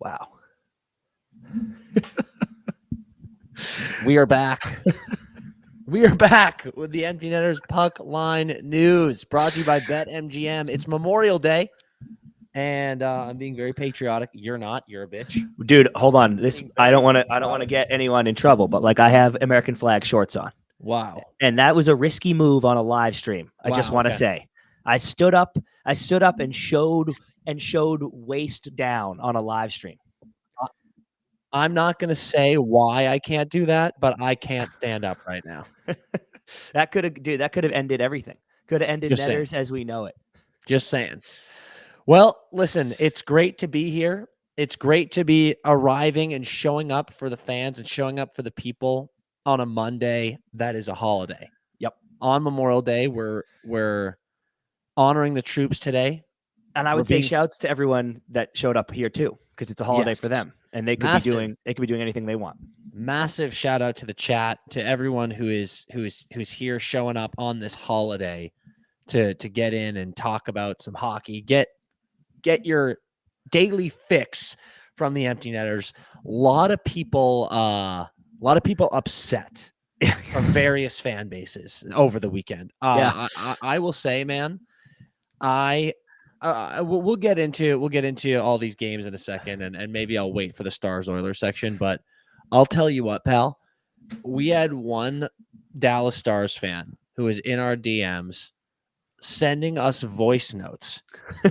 Wow. We are back. We are back with the Empty Netters Puckline News, brought to you by BetMGM. It's Memorial Day, and I'm being very patriotic. You're not. You're a bitch. Dude, hold on. This I don't want to get anyone in trouble, but like I have American flag shorts on. Wow. And that was a risky move on a live stream. I just want to say. I stood up and showed waist down on a live stream. I'm not going to say why I can't do that, but I can't stand up right now. That could have ended everything. Could have ended Netters as we know it. Just saying. Well, listen, it's great to be here. It's great to be arriving and showing up for the fans and showing up for the people on a Monday that is a holiday. Yep. On Memorial Day, we're honoring the troops today. And I would say shouts to everyone that showed up here too, because it's a holiday for them. And they could be doing anything they want. Massive shout out to the chat, to everyone who's here showing up on this holiday to get in and talk about some hockey. Get your daily fix from the Empty Netters. A lot of people upset from various fan bases over the weekend. I will say, man, we'll get into all these games in a second, and maybe I'll wait for the Stars Oilers section. But I'll tell you what, pal, we had one Dallas Stars fan who was in our DMs sending us voice notes,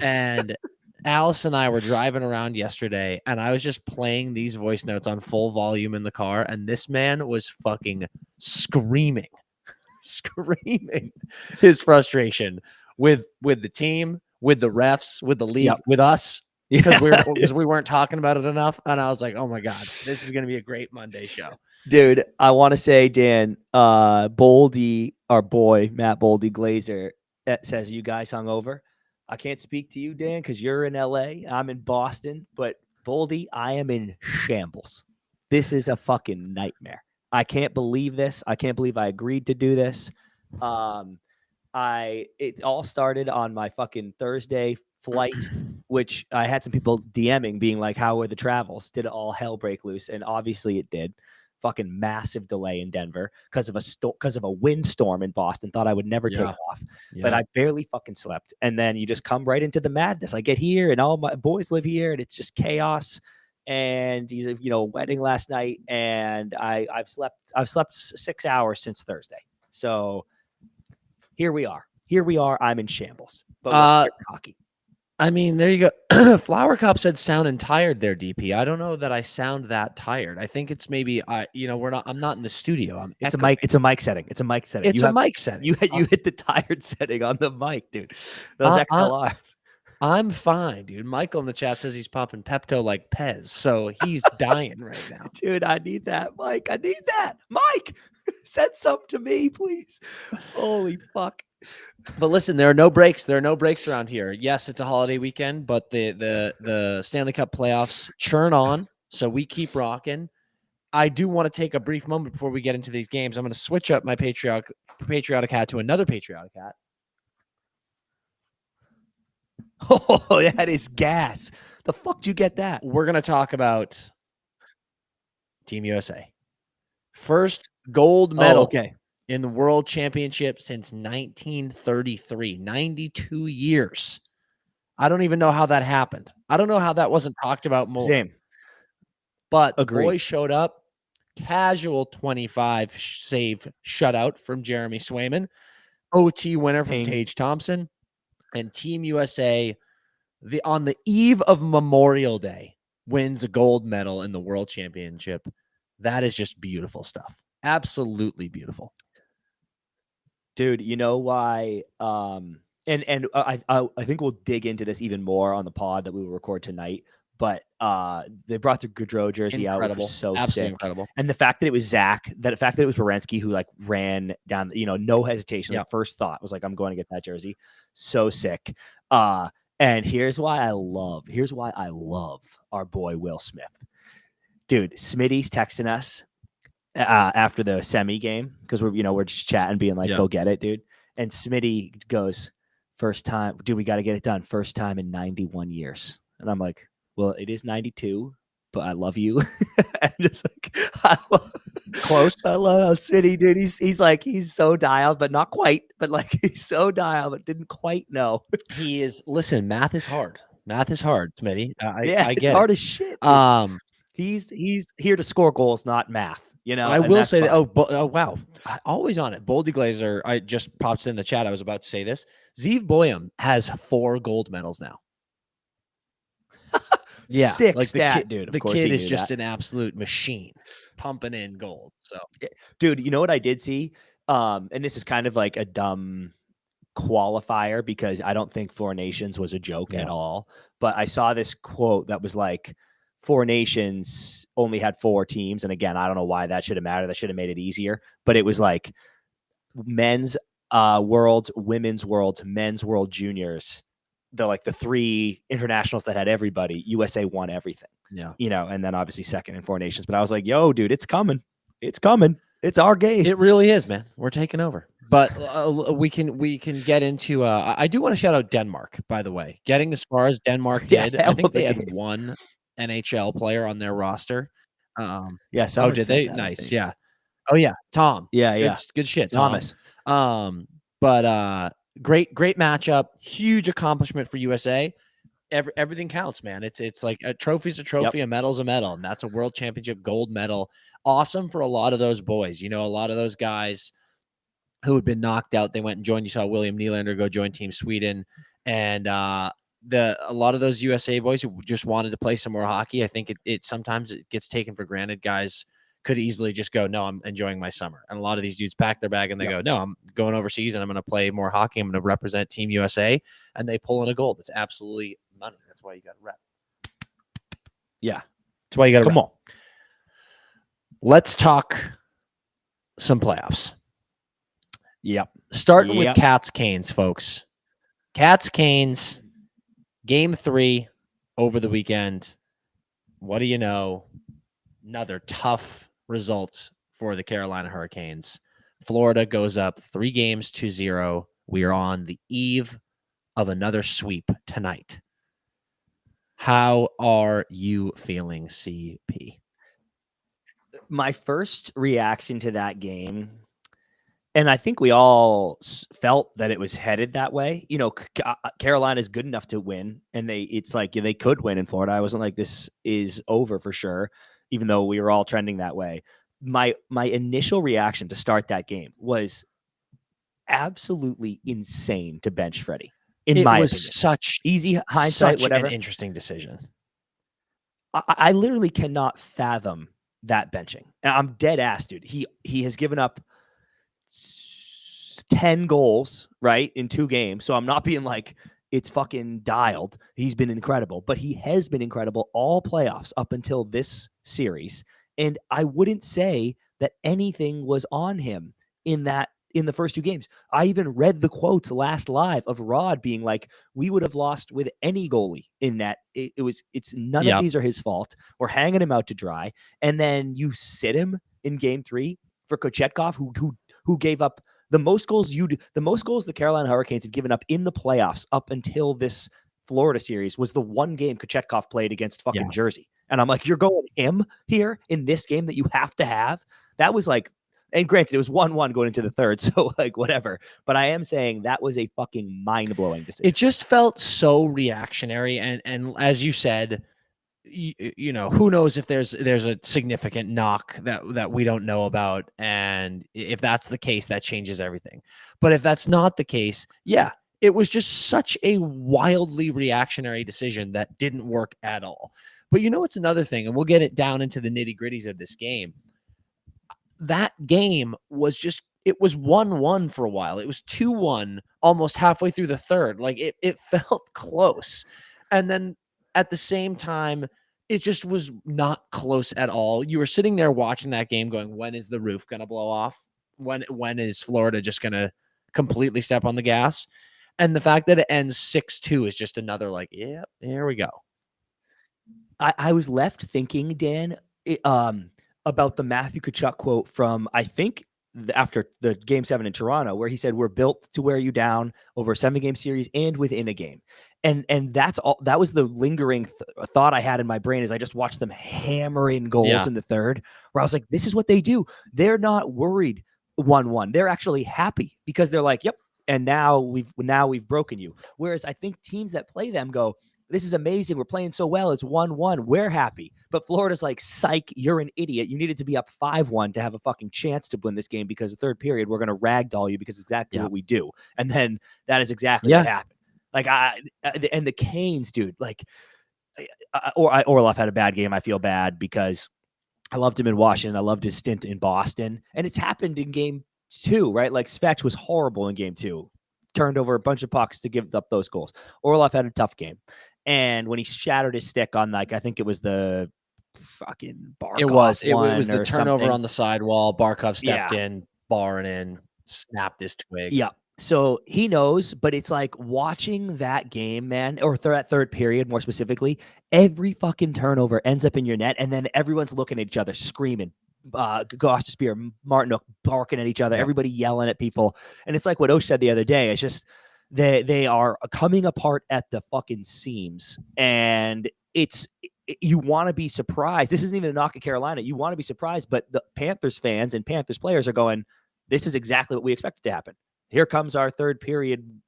and Alice and I were driving around yesterday, and I was just playing these voice notes on full volume in the car, and this man was fucking screaming his frustration with the team, with the refs, with the league, with us, because we weren't talking about it enough. And I was like, oh my God, this is going to be a great Monday show. Dude, I want to say, Dan, Boldy, our boy, Matt Boldy Glazer, says, you guys hungover? I can't speak to you, Dan, because you're in LA. I'm in Boston. But Boldy, I am in shambles. This is a fucking nightmare. I can't believe this. I can't believe I agreed to do this. It all started on my fucking Thursday flight, which I had some people DMing being like, how were the travels? Did it all hell break loose? And obviously it did. Fucking massive delay in Denver because of a windstorm in Boston. Thought I would never take off, but I barely fucking slept. And then you just come right into the madness. I get here and all my boys live here and it's just chaos. And he's wedding last night, and I've slept 6 hours since Thursday. So here we are. I'm in shambles. But we're hockey. I mean, there you go. Flower Cup said sounding tired there, DP. I don't know that I sound that tired. I think it's maybe I'm not in the studio. It's a mic setting. It's a mic setting. You hit the tired setting on the mic, dude. Those XLRs. I'm fine, dude. Michael in the chat says he's popping Pepto like Pez, so he's dying right now. Dude, I need that, Mike. I need that. Mike, send some to me, please. Holy fuck. But listen, there are no breaks. There are no breaks around here. Yes, it's a holiday weekend, but the Stanley Cup playoffs churn on, so we keep rocking. I do want to take a brief moment before we get into these games. I'm going to switch up my patriotic hat to another patriotic hat. Oh, that is gas. The fuck did you get that? We're going to talk about Team USA. First gold medal in the World Championship since 1933. 92 years. I don't even know how that happened. I don't know how that wasn't talked about more. Same. But the boys showed up. Casual 25 save shutout from Jeremy Swayman. OT winner from Tage Thompson. And Team USA, on the eve of Memorial Day, wins a gold medal in the World Championship. That is just beautiful stuff. Absolutely beautiful. Dude, you know why? And I think we'll dig into this even more on the pod that we will record tonight. But they brought the Gaudreau jersey out, which was so sick. Incredible. And the fact that it was Zach, the fact that it was Werenski who ran down, no hesitation. Like, first thought was like, I'm going to get that jersey. So sick. And here's why I love our boy Will Smith. Dude, Smitty's texting us after the semi game because we're just chatting, being like, go get it, dude. And Smitty goes, first time, dude, we got to get it done. First time in 91 years. And I'm like, well, it is 92, but I love you. And just like, I love, Close. I love how Smitty, dude. He's like, he's so dialed, but not quite. But like, he's so dialed, but didn't quite know. He is. Listen, math is hard. Math is hard, Smitty. Yeah, I it's get hard it. as shit. Dude. Um, He's here to score goals, not math. I and will that's say that. fine. Oh, wow! Always on it. Boldy Glazer. I just popped in the chat. I was about to say this. Zeev Boyum has 4 gold medals now. Yeah, Sick like stat, dude. Of the course kid he is knew just that. an absolute machine, pumping in gold. So, Dude, you know what I did see? And this is kind of like a dumb qualifier because I don't think Four Nations was a joke at all. But I saw this quote that was like, Four Nations only had 4 teams. And again, I don't know why that should have mattered. That should have made it easier. But it was like men's worlds, women's worlds, men's world juniors. The 3 internationals that had everybody. USA won everything. yeah. And then obviously second in Four Nations. But I was like, yo, dude, it's coming. It's coming. It's our game. It really is, man. We're taking over. But we can get into. I do want to shout out Denmark, by the way. Getting as far as Denmark did, I think they had 1 NHL player on their roster. Yeah. Oh, did they? Nice. Yeah. Oh, yeah. Tom. Yeah. Good shit, Thomas. But great matchup. Huge accomplishment for USA. Everything counts, man. It's like a trophy's a trophy, a medal's a medal, and that's a world championship gold medal. Awesome for a lot of those boys. A lot of those guys who had been knocked out, they went and joined. You saw William Nylander go join Team Sweden, and a lot of those USA boys who just wanted to play some more hockey. I think it sometimes it gets taken for granted. Guys could easily just go, no, I'm enjoying my summer. And a lot of these dudes pack their bag and they go, no, I'm going overseas and I'm going to play more hockey. I'm going to represent Team USA, and they pull in a gold. That's absolutely money. That's why you got to rep. Yeah. That's why you got to Come on. Let's talk some playoffs. Yep. Starting with Cats Canes, folks. Cats Canes, game 3 over the weekend. What do you know? Another tough result for the Carolina Hurricanes. Florida goes up 3-0. We are on the eve of another sweep tonight. How are you feeling, CP? My first reaction to that game, and I think we all felt that it was headed that way. Carolina is good enough to win, and it's like they could win in Florida. I wasn't like this is over for sure, even though we were all trending that way. My initial reaction to start that game was absolutely insane to bench Freddie. In my opinion, such easy hindsight, whatever. An interesting decision. I literally cannot fathom that benching. And I'm dead ass, dude. He has given up 10 goals, right, in 2 games. So I'm not being like it's fucking dialed. He's been incredible, but he has been incredible all playoffs up until this series. And I wouldn't say that anything was on him in the first 2 games. I even read the quotes last live of Rod being like, we would have lost with any goalie in that. It's none of these are his fault. We're hanging him out to dry. And then you sit him in game 3 for Kochetkov, who gave up the most goals the Carolina Hurricanes had given up in the playoffs up until this Florida series was the one game Kochetkov played against fucking Jersey. And I'm like, you're going him here in this game that you have to have? That was like, and granted, it was 1-1 going into the third, so like whatever. But I am saying that was a fucking mind-blowing decision. It just felt so reactionary. And as you said, you know, who knows if there's a significant knock that we don't know about. And if that's the case, that changes everything. But if that's not the case, it was just such a wildly reactionary decision that didn't work at all. But you know, it's another thing, and we'll get it down into the nitty-gritties of this game. That game was just, it was 1-1 for a while. It was 2-1 almost halfway through the third. Like it felt close. And then at the same time, it just was not close at all. You were sitting there watching that game going, when is the roof going to blow off? When is Florida just going to completely step on the gas? And the fact that it ends 6-2 is just another like, yep, there we go. I was left thinking, Dan, about the Matthew Tkachuk quote from, I think after the Game 7 in Toronto, where he said we're built to wear you down over a 7-game series and within a game. And that's all. That was the lingering thought I had in my brain as I just watched them hammer in goals in the third, where I was like, this is what they do. They're not worried 1-1. They're actually happy because they're like, yep. And now we've broken you. Whereas I think teams that play them go, this is amazing. We're playing so well. It's 1-1. We're happy. But Florida's like, psych, you're an idiot. You needed to be up 5-1 to have a fucking chance to win this game, because the third period, we're going to ragdoll you because it's exactly what we do. And then that is exactly what happened. Like, and the Canes, dude, like, Orlov had a bad game. I feel bad because I loved him in Washington. I loved his stint in Boston. And it's happened in game 2, right? Like, Svech was horrible in game 2. Turned over a bunch of pucks to give up those goals. Orlov had a tough game. And when he shattered his stick on, like, I think it was the fucking Barkov. It was the turnover something on the sidewall. Barkov stepped in, barring in, snapped his twig. Yeah. So he knows, but it's like watching that game, man, or that third period more specifically, every fucking turnover ends up in your net, and then everyone's looking at each other, screaming. Gostisbehere, Martinook barking at each other, everybody yelling at people. And it's like what Osh said the other day. It's just they are coming apart at the fucking seams. And you want to be surprised. This isn't even a knock at Carolina. You want to be surprised, but the Panthers fans and Panthers players are going, this is exactly what we expected to happen. Here comes our third period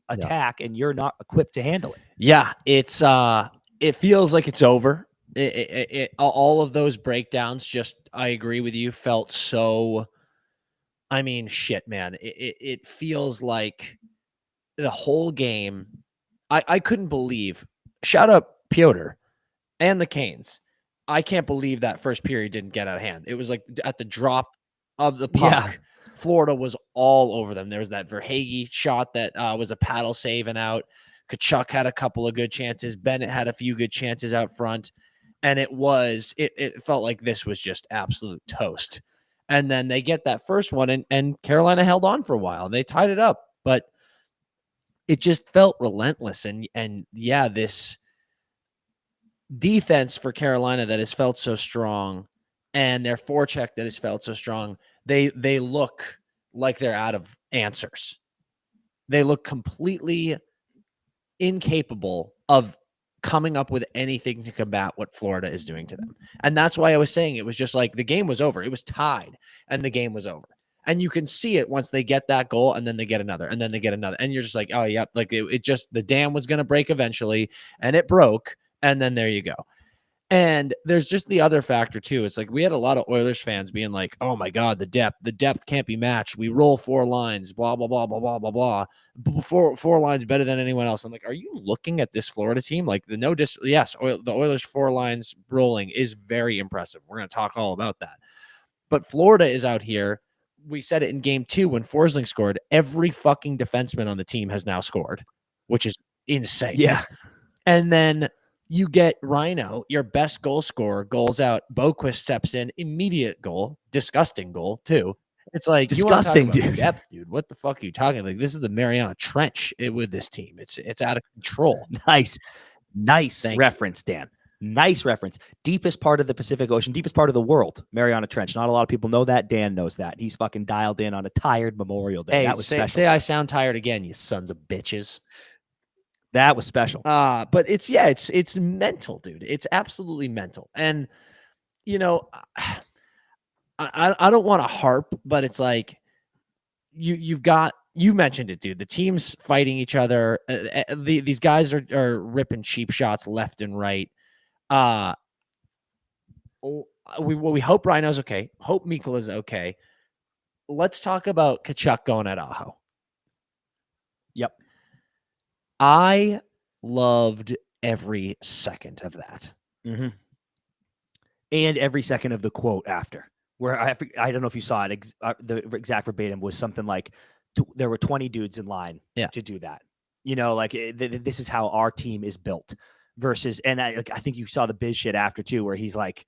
attack, and you're not equipped to handle it. Yeah, it's it feels like it's over. All of those breakdowns, just, I agree with you, felt so, I mean, shit, man. It feels like the whole game, I couldn't believe, shout out Piotr and the Canes. I can't believe that first period didn't get out of hand. It was like at the drop of the puck, Florida was all over them. There was that Verhaeghe shot that was a paddle save and out. Kachuk had a couple of good chances. Bennett had a few good chances out front. And it felt like this was just absolute toast. And then they get that first one, and Carolina held on for a while. They tied it up, but it just felt relentless. And yeah, this defense for Carolina that has felt so strong, and their forecheck that has felt so strong, they look like they're out of answers. They look completely incapable of coming up with anything to combat what Florida is doing to them. And that's why I was saying it was just like the game was over. It was tied, and the game was over. And you can see it once they get that goal, and then they get another, and then they get another. And you're just like, oh, yeah, like it just, the dam was going to break eventually, and it broke. And then there you go. And there's just the other factor too. It's like we had a lot of Oilers fans being like, oh my God, the depth can't be matched. We roll 4 lines, blah, blah, blah, blah, blah, blah, blah. Four lines better than anyone else. I'm like, are you looking at this Florida team? Like yes, the Oilers 4 lines rolling is very impressive. We're going to talk all about that. But Florida is out here. We said it in game 2 when Forsling scored. Every fucking defenseman on the team has now scored, which is insane. Yeah. And then you get Rhino, your best goal scorer, goals out. Boquist steps in, immediate goal, disgusting goal too. It's like disgusting, dude. Depth, dude. What the fuck are you talking? Like, this is the Mariana Trench with this team. It's out of control. Nice reference, Dan. Nice reference. Deepest part of the Pacific Ocean, deepest part of the world, Mariana Trench. Not a lot of people know that. Dan knows that. He's fucking dialed in on a tired Memorial Day. Hey, that was special. Say I sound tired again, you sons of bitches. That was special. But it's mental, dude. It's absolutely mental. And you know, I don't want to harp, but it's like you mentioned it, dude. The teams fighting each other. These guys are ripping cheap shots left and right. We hope Rhino's okay. Hope Mikola's okay. Let's talk about Kachuk going at Aho. Yep. I loved every second of that. Mm-hmm. And every second of the quote after, where I don't know if you saw it. The exact verbatim was something like, there were 20 dudes in line to do that. You know, like this is how our team is built versus, and I think you saw the biz shit after too, where he's like,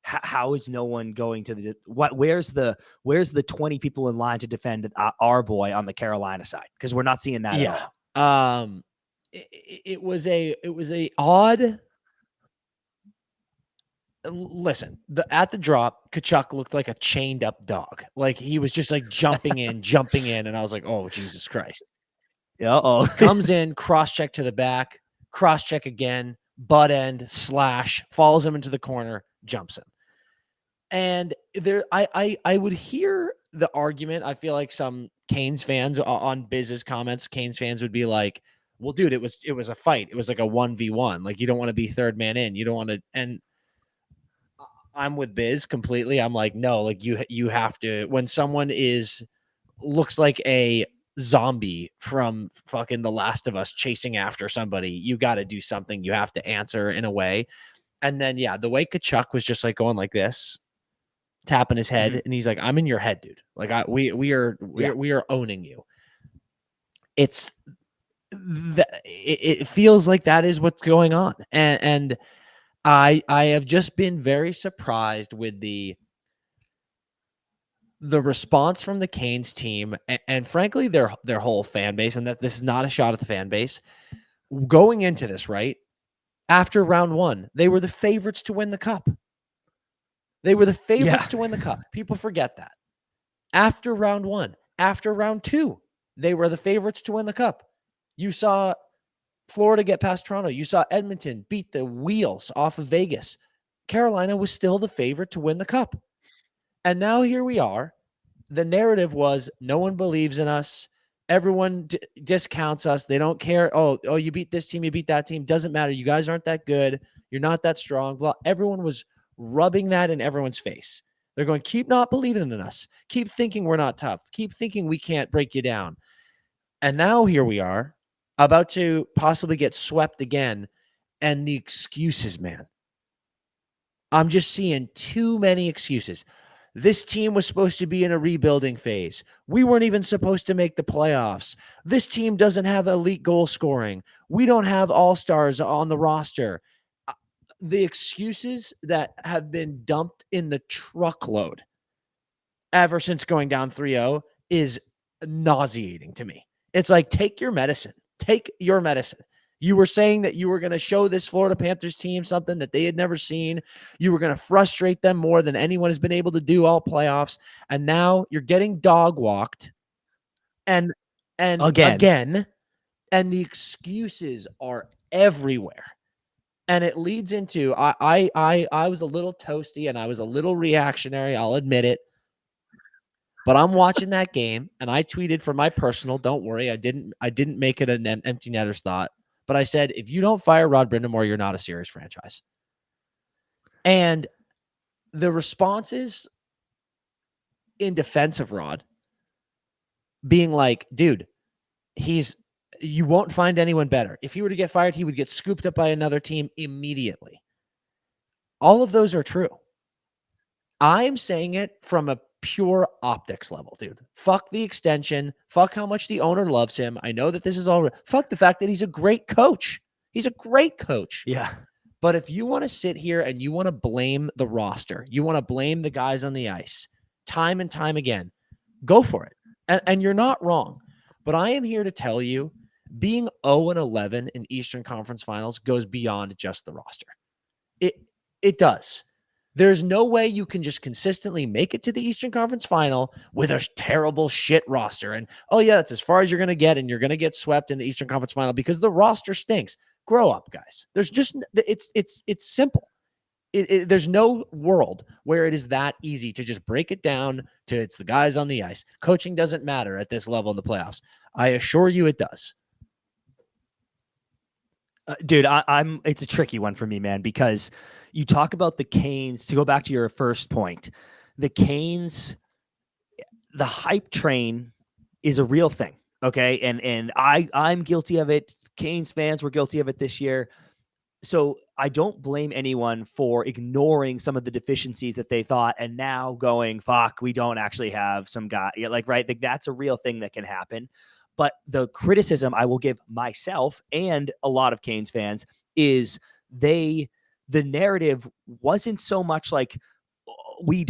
how is no one going to where's the 20 people in line to defend our boy on the Carolina side? Because we're not seeing that at all. It was a odd listen, at the drop, Kachuk looked like a chained up dog. Like he was just like jumping in, and I was like, oh, Jesus Christ. Uh-oh. Comes in, cross check to the back, cross check again, butt end, slash, follows him into the corner, jumps him. And there, I would hear the argument. I feel like some Canes fans on Biz's comments, Canes fans would be like, well, dude, it was a fight. It was like a 1v1. Like you don't want to be third man in. You don't want to, and I'm with Biz completely. I'm like, no, like you have to, when someone looks like a zombie from fucking The Last of Us chasing after somebody, you got to do something. You have to answer in a way. And then, yeah, the way Kachuk was just like going like this, tapping his head, and he's like, I'm in your head, dude. Like we are owning you. It's that it feels like that is what's going on. And I have just been very surprised with the response from the Canes team and frankly their whole fan base, and that this is not a shot at the fan base going into this, right? After round one, they were the favorites to win the cup. They were the favorites to win the cup. People forget that. After round one, after round two, they were the favorites to win the cup. You saw Florida get past Toronto. You saw Edmonton beat the wheels off of Vegas. Carolina was still the favorite to win the cup. And now here we are. The narrative was no one believes in us. Everyone discounts us. They don't care. Oh, you beat this team. You beat that team. Doesn't matter. You guys aren't that good. You're not that strong. Blah. Everyone was rubbing that in everyone's face. They're going, keep not believing in us. Keep thinking we're not tough. Keep thinking we can't break you down. And now here we are, about to possibly get swept again. And the excuses, man. I'm just seeing too many excuses. This team was supposed to be in a rebuilding phase. We weren't even supposed to make the playoffs. This team doesn't have elite goal scoring. We don't have all-stars on the roster. The excuses that have been dumped in the truckload ever since going down 3-0 is nauseating to me. It's like, take your medicine. Take your medicine. You were saying that you were going to show this Florida Panthers team something that they had never seen. You were going to frustrate them more than anyone has been able to do all playoffs. And now you're getting dog walked and again, and the excuses are everywhere. And it leads into, I was a little toasty and I was a little reactionary. I'll admit it. But I'm watching that game and I tweeted for my personal, don't worry. I didn't make it an empty netter's thought. But I said, if you don't fire Rod Brindamore, you're not a serious franchise. And the responses in defense of Rod being like, dude, you won't find anyone better. If he were to get fired, he would get scooped up by another team immediately. All of those are true. I'm saying it from a pure optics level, dude. Fuck the extension. Fuck how much the owner loves him. I know that this is all. Fuck the fact that he's a great coach. He's a great coach. Yeah. But if you want to sit here and you want to blame the roster, you want to blame the guys on the ice time and time again, go for it. And you're not wrong. But I am here to tell you, being 0-11 in Eastern Conference Finals goes beyond just the roster. It does. There's no way you can just consistently make it to the Eastern Conference Final with a terrible shit roster. And, oh, yeah, that's as far as you're going to get, and you're going to get swept in the Eastern Conference Final because the roster stinks. Grow up, guys. There's just it's simple. There's no world where it is that easy to just break it down to it's the guys on the ice. Coaching doesn't matter at this level in the playoffs. I assure you it does. Dude, it's a tricky one for me, man, because you talk about the Canes. To go back to your first point, the Canes, the hype train is a real thing. Okay. And I'm guilty of it. Canes fans were guilty of it this year. So I don't blame anyone for ignoring some of the deficiencies that they thought and now going, fuck, we don't actually have some guy. Like, right. Like, that's a real thing that can happen. But the criticism I will give myself and a lot of Canes fans is the narrative wasn't so much like we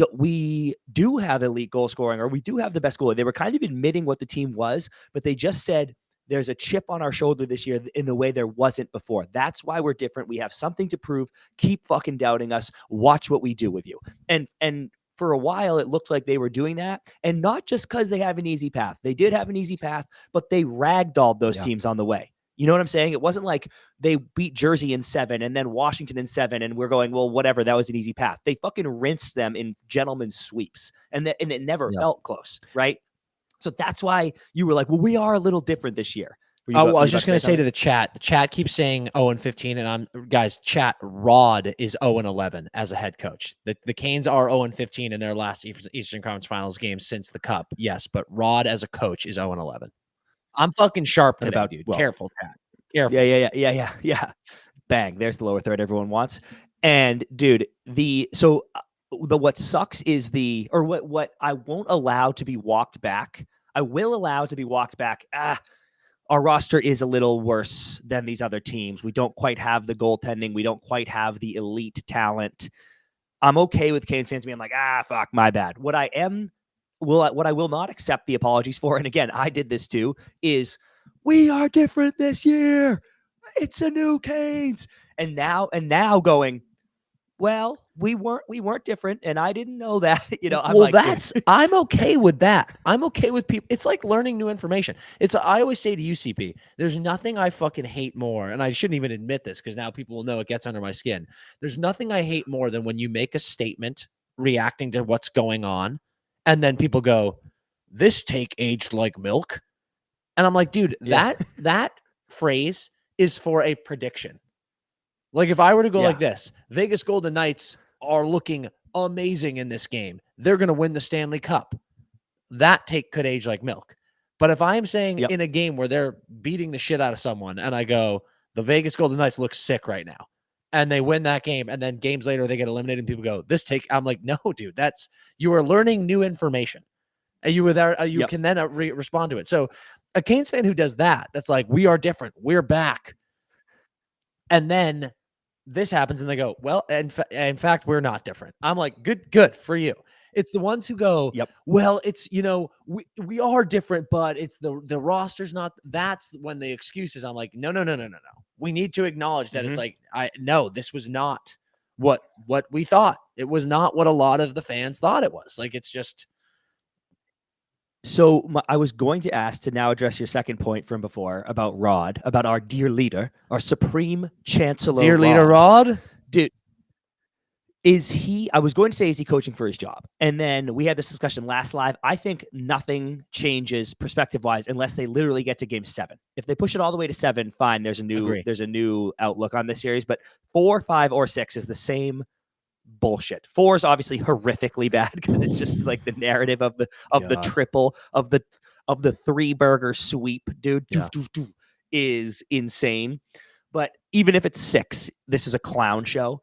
do have elite goal scoring or we do have the best goalie. They were kind of admitting what the team was, but they just said there's a chip on our shoulder this year in the way there wasn't before. That's why we're different. We have something to prove. Keep fucking doubting us. Watch what we do with you. And for a while, it looked like they were doing that. And not just because they have an easy path. They did have an easy path, but they ragdolled those teams on the way. You know what I'm saying? It wasn't like they beat Jersey in 7 and then Washington in 7 and we're going, well, whatever, that was an easy path. They fucking rinsed them in gentlemen's sweeps and it never felt close, right? So that's why you were like, well, we are a little different this year. I was just going to say to the chat keeps saying 0-15, and guys, chat, Rod is 0-11 as a head coach. The Canes are 0-15 in their last Eastern Conference Finals game since the Cup. Yes, but Rod as a coach is 0-11. I'm fucking sharp today, dude. Well, careful, chat. Careful. Yeah. Bang. There's the lower third everyone wants. And dude, what sucks is what I won't allow to be walked back. I will allow to be walked back. Our roster is a little worse than these other teams. We don't quite have the goaltending. We don't quite have the elite talent. I'm okay with Canes fans being like, fuck, my bad. What I will not accept the apologies for, and again, I did this too, is we are different this year. It's a new Canes. And now going, well, we weren't different, and I didn't know that. I'm okay with that. I'm okay with people. It's like learning new information. I always say to UCP, there's nothing I fucking hate more, and I shouldn't even admit this because now people will know it gets under my skin. There's nothing I hate more than when you make a statement reacting to what's going on, and then people go, "This take aged like milk," and I'm like, dude, that phrase is for a prediction. Like if I were to go like this, Vegas Golden Knights are looking amazing in this game. They're going to win the Stanley Cup. That take could age like milk. But if I'm saying in a game where they're beating the shit out of someone and I go, the Vegas Golden Knights look sick right now, and they win that game, and then games later they get eliminated and people go, this take, I'm like, no, dude, you are learning new information. And you were there, you can then respond to it. So a Canes fan who does that, that's like, we are different. We're back. And then this happens and they go, well, in fact, we're not different. I'm like, good for you. It's the ones who go, well, it's, we are different, but it's the roster's not. That's when the excuses. I'm like, no. We need to acknowledge that it's like, this was not what we thought. It was not what a lot of the fans thought it was. Like, it's just. So I was going to ask to now address your second point from before about Rod, about our dear leader, our Supreme Chancellor. Dear leader Rod? Dude, I was going to say, is he coaching for his job? And then we had this discussion last live. I think nothing changes perspective-wise unless they literally get to game 7. If they push it all the way to 7, fine, there's a new outlook on this series. But 4, 5, or 6 is the same bullshit. 4 is obviously horrifically bad because it's just like the narrative of the triple of the 3-burger sweep, dude, is insane. But even if it's 6, this is a clown show.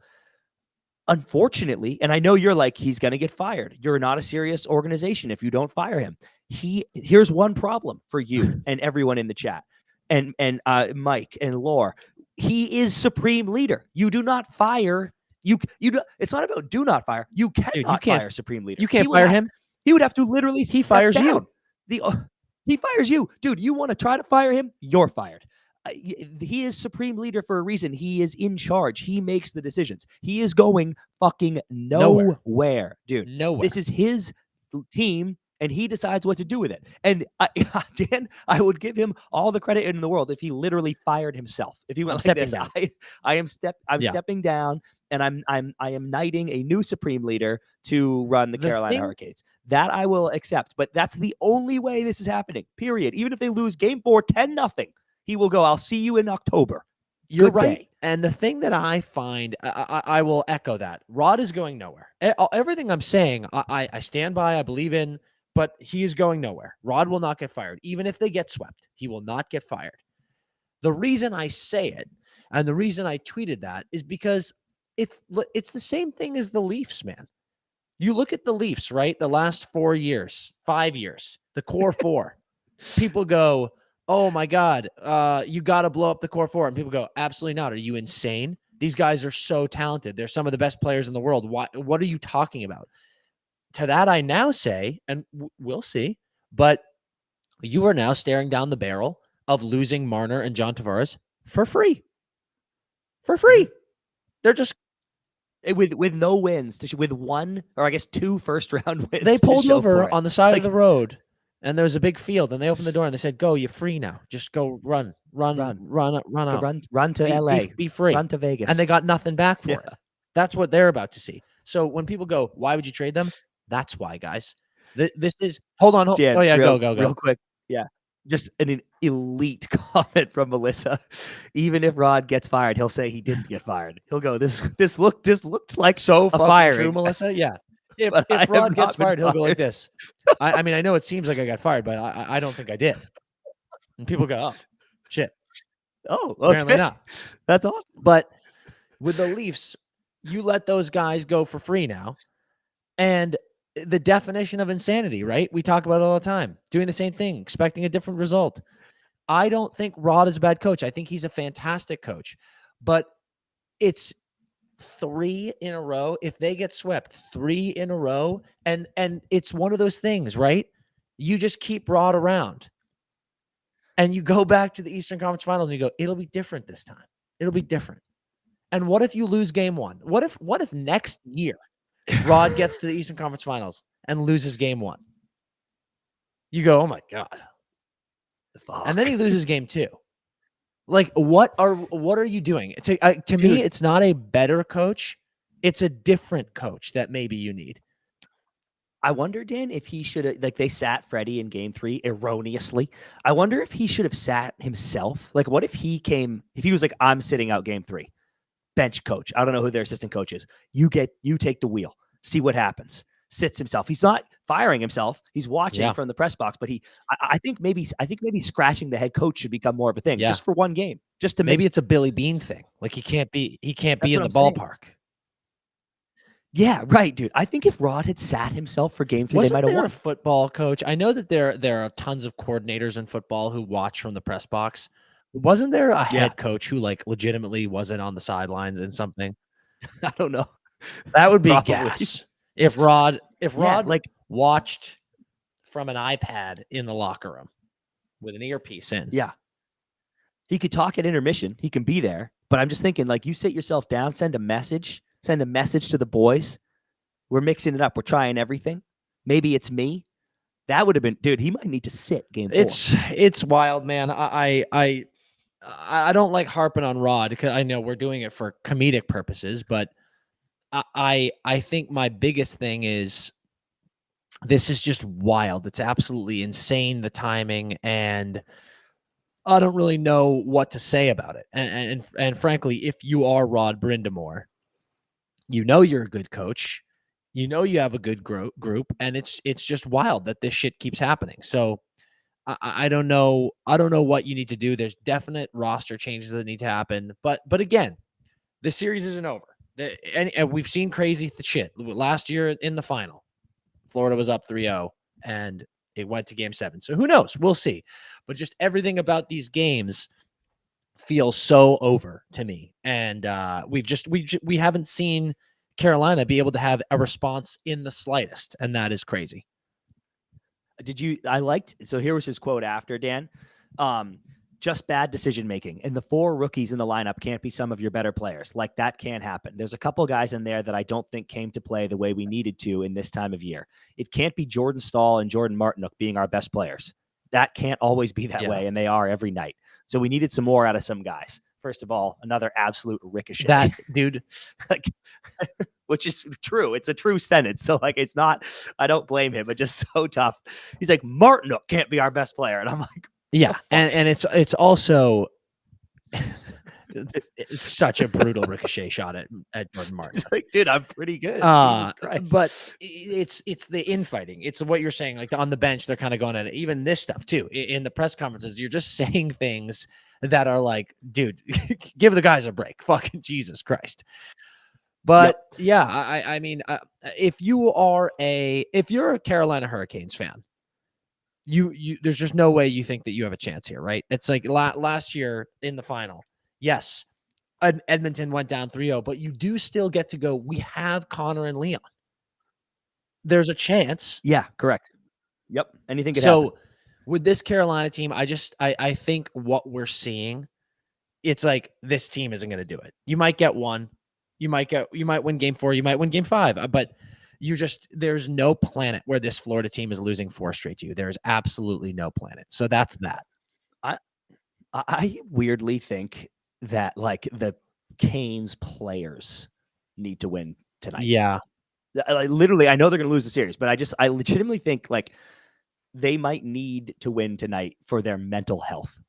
Unfortunately, and I know you're like, he's going to get fired. You're not a serious organization if you don't fire him. Here's one problem for you and everyone in the chat, and Mike and Laura. He is supreme leader. You do not fire. You do, it's not about do not fire. You cannot fire supreme leader. You can't fire him. He would have to literally. He fires you. He fires you, dude. You want to try to fire him? You're fired. He is supreme leader for a reason. He is in charge. He makes the decisions. He is going fucking nowhere, dude. Nowhere. This is his team, and he decides what to do with it. And Dan, I would give him all the credit in the world if he literally fired himself. If he went like this, I'm stepping down, and I am knighting a new supreme leader to run the Carolina Hurricanes. That I will accept, but that's the only way this is happening. Period. Even if they lose game 4, 10-0, he will go, I'll see you in October. You're right. And the thing that I find, I will echo that. Rod is going nowhere. Everything I'm saying, I stand by, I believe in, but he is going nowhere. Rod will not get fired. Even if they get swept, he will not get fired. The reason I say it, and the reason I tweeted that, is because it's the same thing as the Leafs, man. You look at the Leafs, right? The last 4 years, 5 years, the core 4. People go, oh my God, you got to blow up the core 4. And people go, absolutely not. Are you insane? These guys are so talented. They're some of the best players in the world. What are you talking about? To that, I now say, and we'll see, but you are now staring down the barrel of losing Marner and John Tavares for free. For free. They're just with no wins, with one or I guess 2 first-round wins. they pulled over on on the side of the road, and there was a big field, and they opened the door and they said, "Go, you're free now. Just go run out, run to LA, be free, run to Vegas." And they got nothing back for it. That's what they're about to see. So when people go, "Why would you trade them?" That's why, guys. This is hold on. Dan, Oh yeah, go go. quick. Yeah. Just an elite comment from Melissa. Even if Rod gets fired, he'll say he didn't get fired. He'll go, this looked like So a fucking firing. true, Melissa. Yeah. If Rod gets fired, he'll go like this. I mean, I know it seems like I got fired, but I don't think I did. And people go, "Oh, shit." Oh, okay. Apparently not. That's awesome. But with the Leafs, you let those guys go for free now. And the definition of insanity, right? We talk about it all the time. Doing the same thing, expecting a different result. I don't think Rod is a bad coach. I think he's a fantastic coach. But it's 3 in a row. If they get swept 3 in a row, and it's one of those things, right? You just keep Rod around. And you go back to the Eastern Conference Finals and you go, it'll be different this time. It'll be different. And what if you lose game 1? What if next year Rod gets to the Eastern Conference Finals and loses game 1? You go, oh my God. Fuck. And then he loses game 2. Like, what are you doing? To me, it's not a better coach. It's a different coach that maybe you need. I wonder, Dan, if he should have, like, they sat Freddie in game 3 erroneously. I wonder if he should have sat himself. Like, what if he was like, I'm sitting out game 3, bench coach. I don't know who their assistant coach is. You take the wheel, see what happens. Sits himself. He's not firing himself. He's watching from the press box, but I think maybe scratching the head coach should become more of a thing just for one game, just to maybe it's a Billy Bean thing. Like he can't be in the ballpark. Yeah, right, dude. I think if Rod had sat himself for game 3, they might have won. A football coach? I know that there are tons of coordinators in football who watch from the press box. Wasn't there a head coach who like legitimately wasn't on the sidelines in something? I don't know. That would be gas. If Rod like watched from an iPad in the locker room with an earpiece in. Yeah. He could talk at intermission. He can be there. But I'm just thinking, like, you sit yourself down, send a message to the boys. We're mixing it up. We're trying everything. Maybe it's me. That would have been, dude, he might need to sit game 4. It's wild, man. I don't like harping on Rod because I know we're doing it for comedic purposes, but I think my biggest thing is this is just wild. It's absolutely insane, the timing, and I don't really know what to say about it. And frankly, if you are Rod Brindamore, you know you're a good coach, you know you have a good group, and it's just wild that this shit keeps happening. So I don't know what you need to do. There's definite roster changes that need to happen, but again, the series isn't over. And we've seen crazy shit. Last year in the final, Florida was up 3-0 and it went to game 7. So who knows? We'll see. But just everything about these games feels so over to me. And we haven't seen Carolina be able to have a response in the slightest. And that is crazy. So here was his quote after, Dan. Just bad decision making. And the 4 rookies in the lineup can't be some of your better players. Like, that can't happen. There's a couple guys in there that I don't think came to play the way we needed to in this time of year. It can't be Jordan Staal and Jordan Martinook being our best players. That can't always be that way, and they are every night. So we needed some more out of some guys. First of all, another absolute ricochet. That dude, like, which is true. It's a true sentence. So, like, it's not, I don't blame him, but just so tough. He's like, Martinook can't be our best player. And I'm like, yeah. And it's also, it's such a brutal ricochet shot at Jordan Martin. It's like, dude, I'm pretty good. Jesus Christ. But it's the infighting. It's what you're saying. Like, on the bench, they're kind of going at it. Even this stuff too. In the press conferences, you're just saying things that are like, dude, give the guys a break. Fucking Jesus Christ. But yeah, I mean, if you're a Carolina Hurricanes fan, you there's just no way you think that you have a chance here, right? It's like last year in the final. Yes, Edmonton went down 3-0, but you do still get to go, we have Connor and Leon. There's a chance. Yeah, correct. Yep. Anything could happen. So With this Carolina team, I think what we're seeing, it's like this team isn't going to do it. You might get one, you might win game 4, you might win game 5, but there's no planet where this Florida team is losing 4 straight to you. There's absolutely no planet. So that's that. I weirdly think that like the Canes players need to win tonight. Yeah. Literally, I know they're going to lose the series, but I legitimately think like they might need to win tonight for their mental health.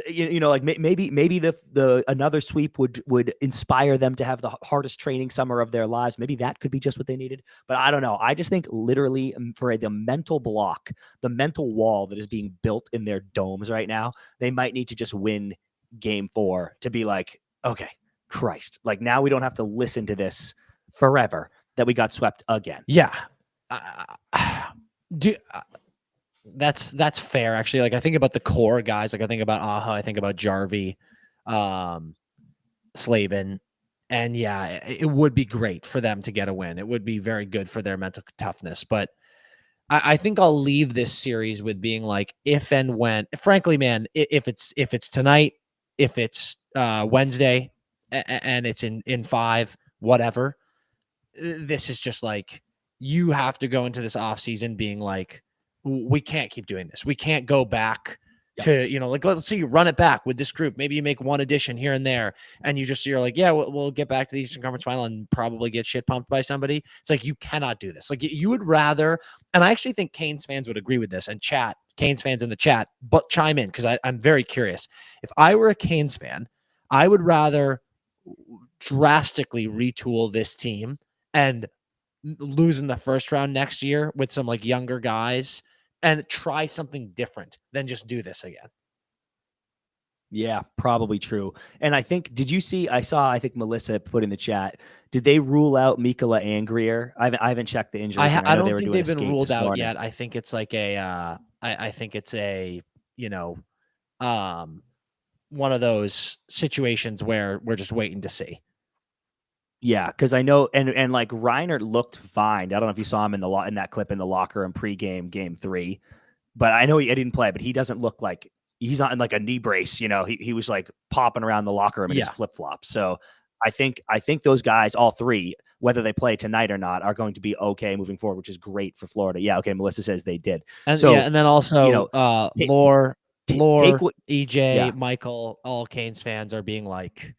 You know, like maybe the another sweep would inspire them to have the hardest training summer of their lives. Maybe that could be just what they needed. But I don't know. I just think literally for the mental block, the mental wall that is being built in their domes right now, they might need to just win game 4 to be like, okay, Christ, like now we don't have to listen to this forever that we got swept again. Yeah. That's fair, actually. Like, I think about the core guys. Like, I think about Aho, I think about Jarvie, Slavin, and yeah, it would be great for them to get a win. It would be very good for their mental toughness. But I think I'll leave this series with being like, if and when, frankly, man, if it's tonight, if it's Wednesday, and it's in 5, whatever. This is just like, you have to go into this offseason being like, we can't keep doing this. We can't go back to, like, let's see, you run it back with this group. Maybe you make one addition here and there, and you're like, yeah, we'll get back to the Eastern Conference Final and probably get shit pumped by somebody. It's like, you cannot do this. Like, you would rather, and I actually think Canes fans would agree with this, and Canes fans in the chat, but chime in, because I'm very curious. If I were a Canes fan, I would rather drastically retool this team and lose in the first round next year with some like younger guys and try something different than just do this again. Yeah, probably true. And I think, I think Melissa put in the chat, did they rule out Mikola and Greer? I haven't checked the injury. I don't think they've been ruled out yet. I think it's like I think it's a, one of those situations where we're just waiting to see. Yeah, because I know, and like Reiner looked fine. I don't know if you saw him in that clip in the locker room pregame game 3, but I know he didn't play. But he doesn't look like he's not in like a knee brace. He was like popping around the locker room in his flip flops. So I think those guys, all 3, whether they play tonight or not, are going to be okay moving forward, which is great for Florida. Yeah, okay. Melissa says they did. And and then also Lore, EJ, Michael, all Canes fans are being like,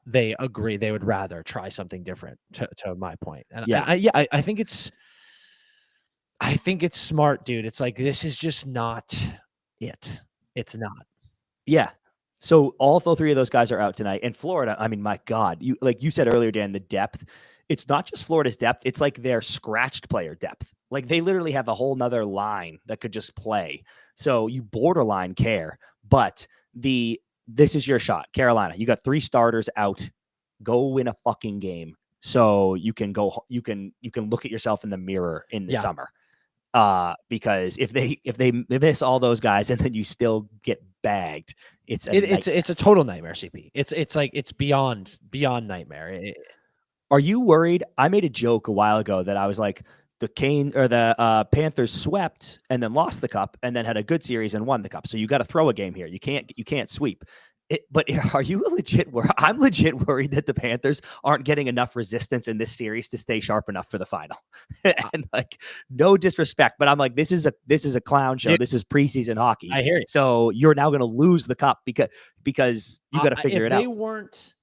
they agree they would rather try something different, to my point. And I think it's smart, dude. It's like, this is just not it. It's not. Yeah. So all 3 of those guys are out tonight. And Florida, I mean, my God, you said earlier, Dan, the depth. It's not just Florida's depth. It's like their scratched player depth. Like, they literally have a whole nother line that could just play. So you borderline care, but this is your shot. Carolina, you got 3 starters out. Go win a fucking game so you can look at yourself in the mirror in the summer. Because if they miss all those guys and then you still get bagged, it's a total nightmare, CP. It's like, it's beyond nightmare. Are you worried? I made a joke a while ago that I was like, the Panthers swept and then lost the cup and then had a good series and won the cup. So you got to throw a game here. You can't sweep. But are you legit worried? I'm legit worried that the Panthers aren't getting enough resistance in this series to stay sharp enough for the final. And like, no disrespect, but I'm like, this is a clown show. Dude, this is preseason hockey. I hear you. So you're now going to lose the cup because you got to figure it out. If they weren't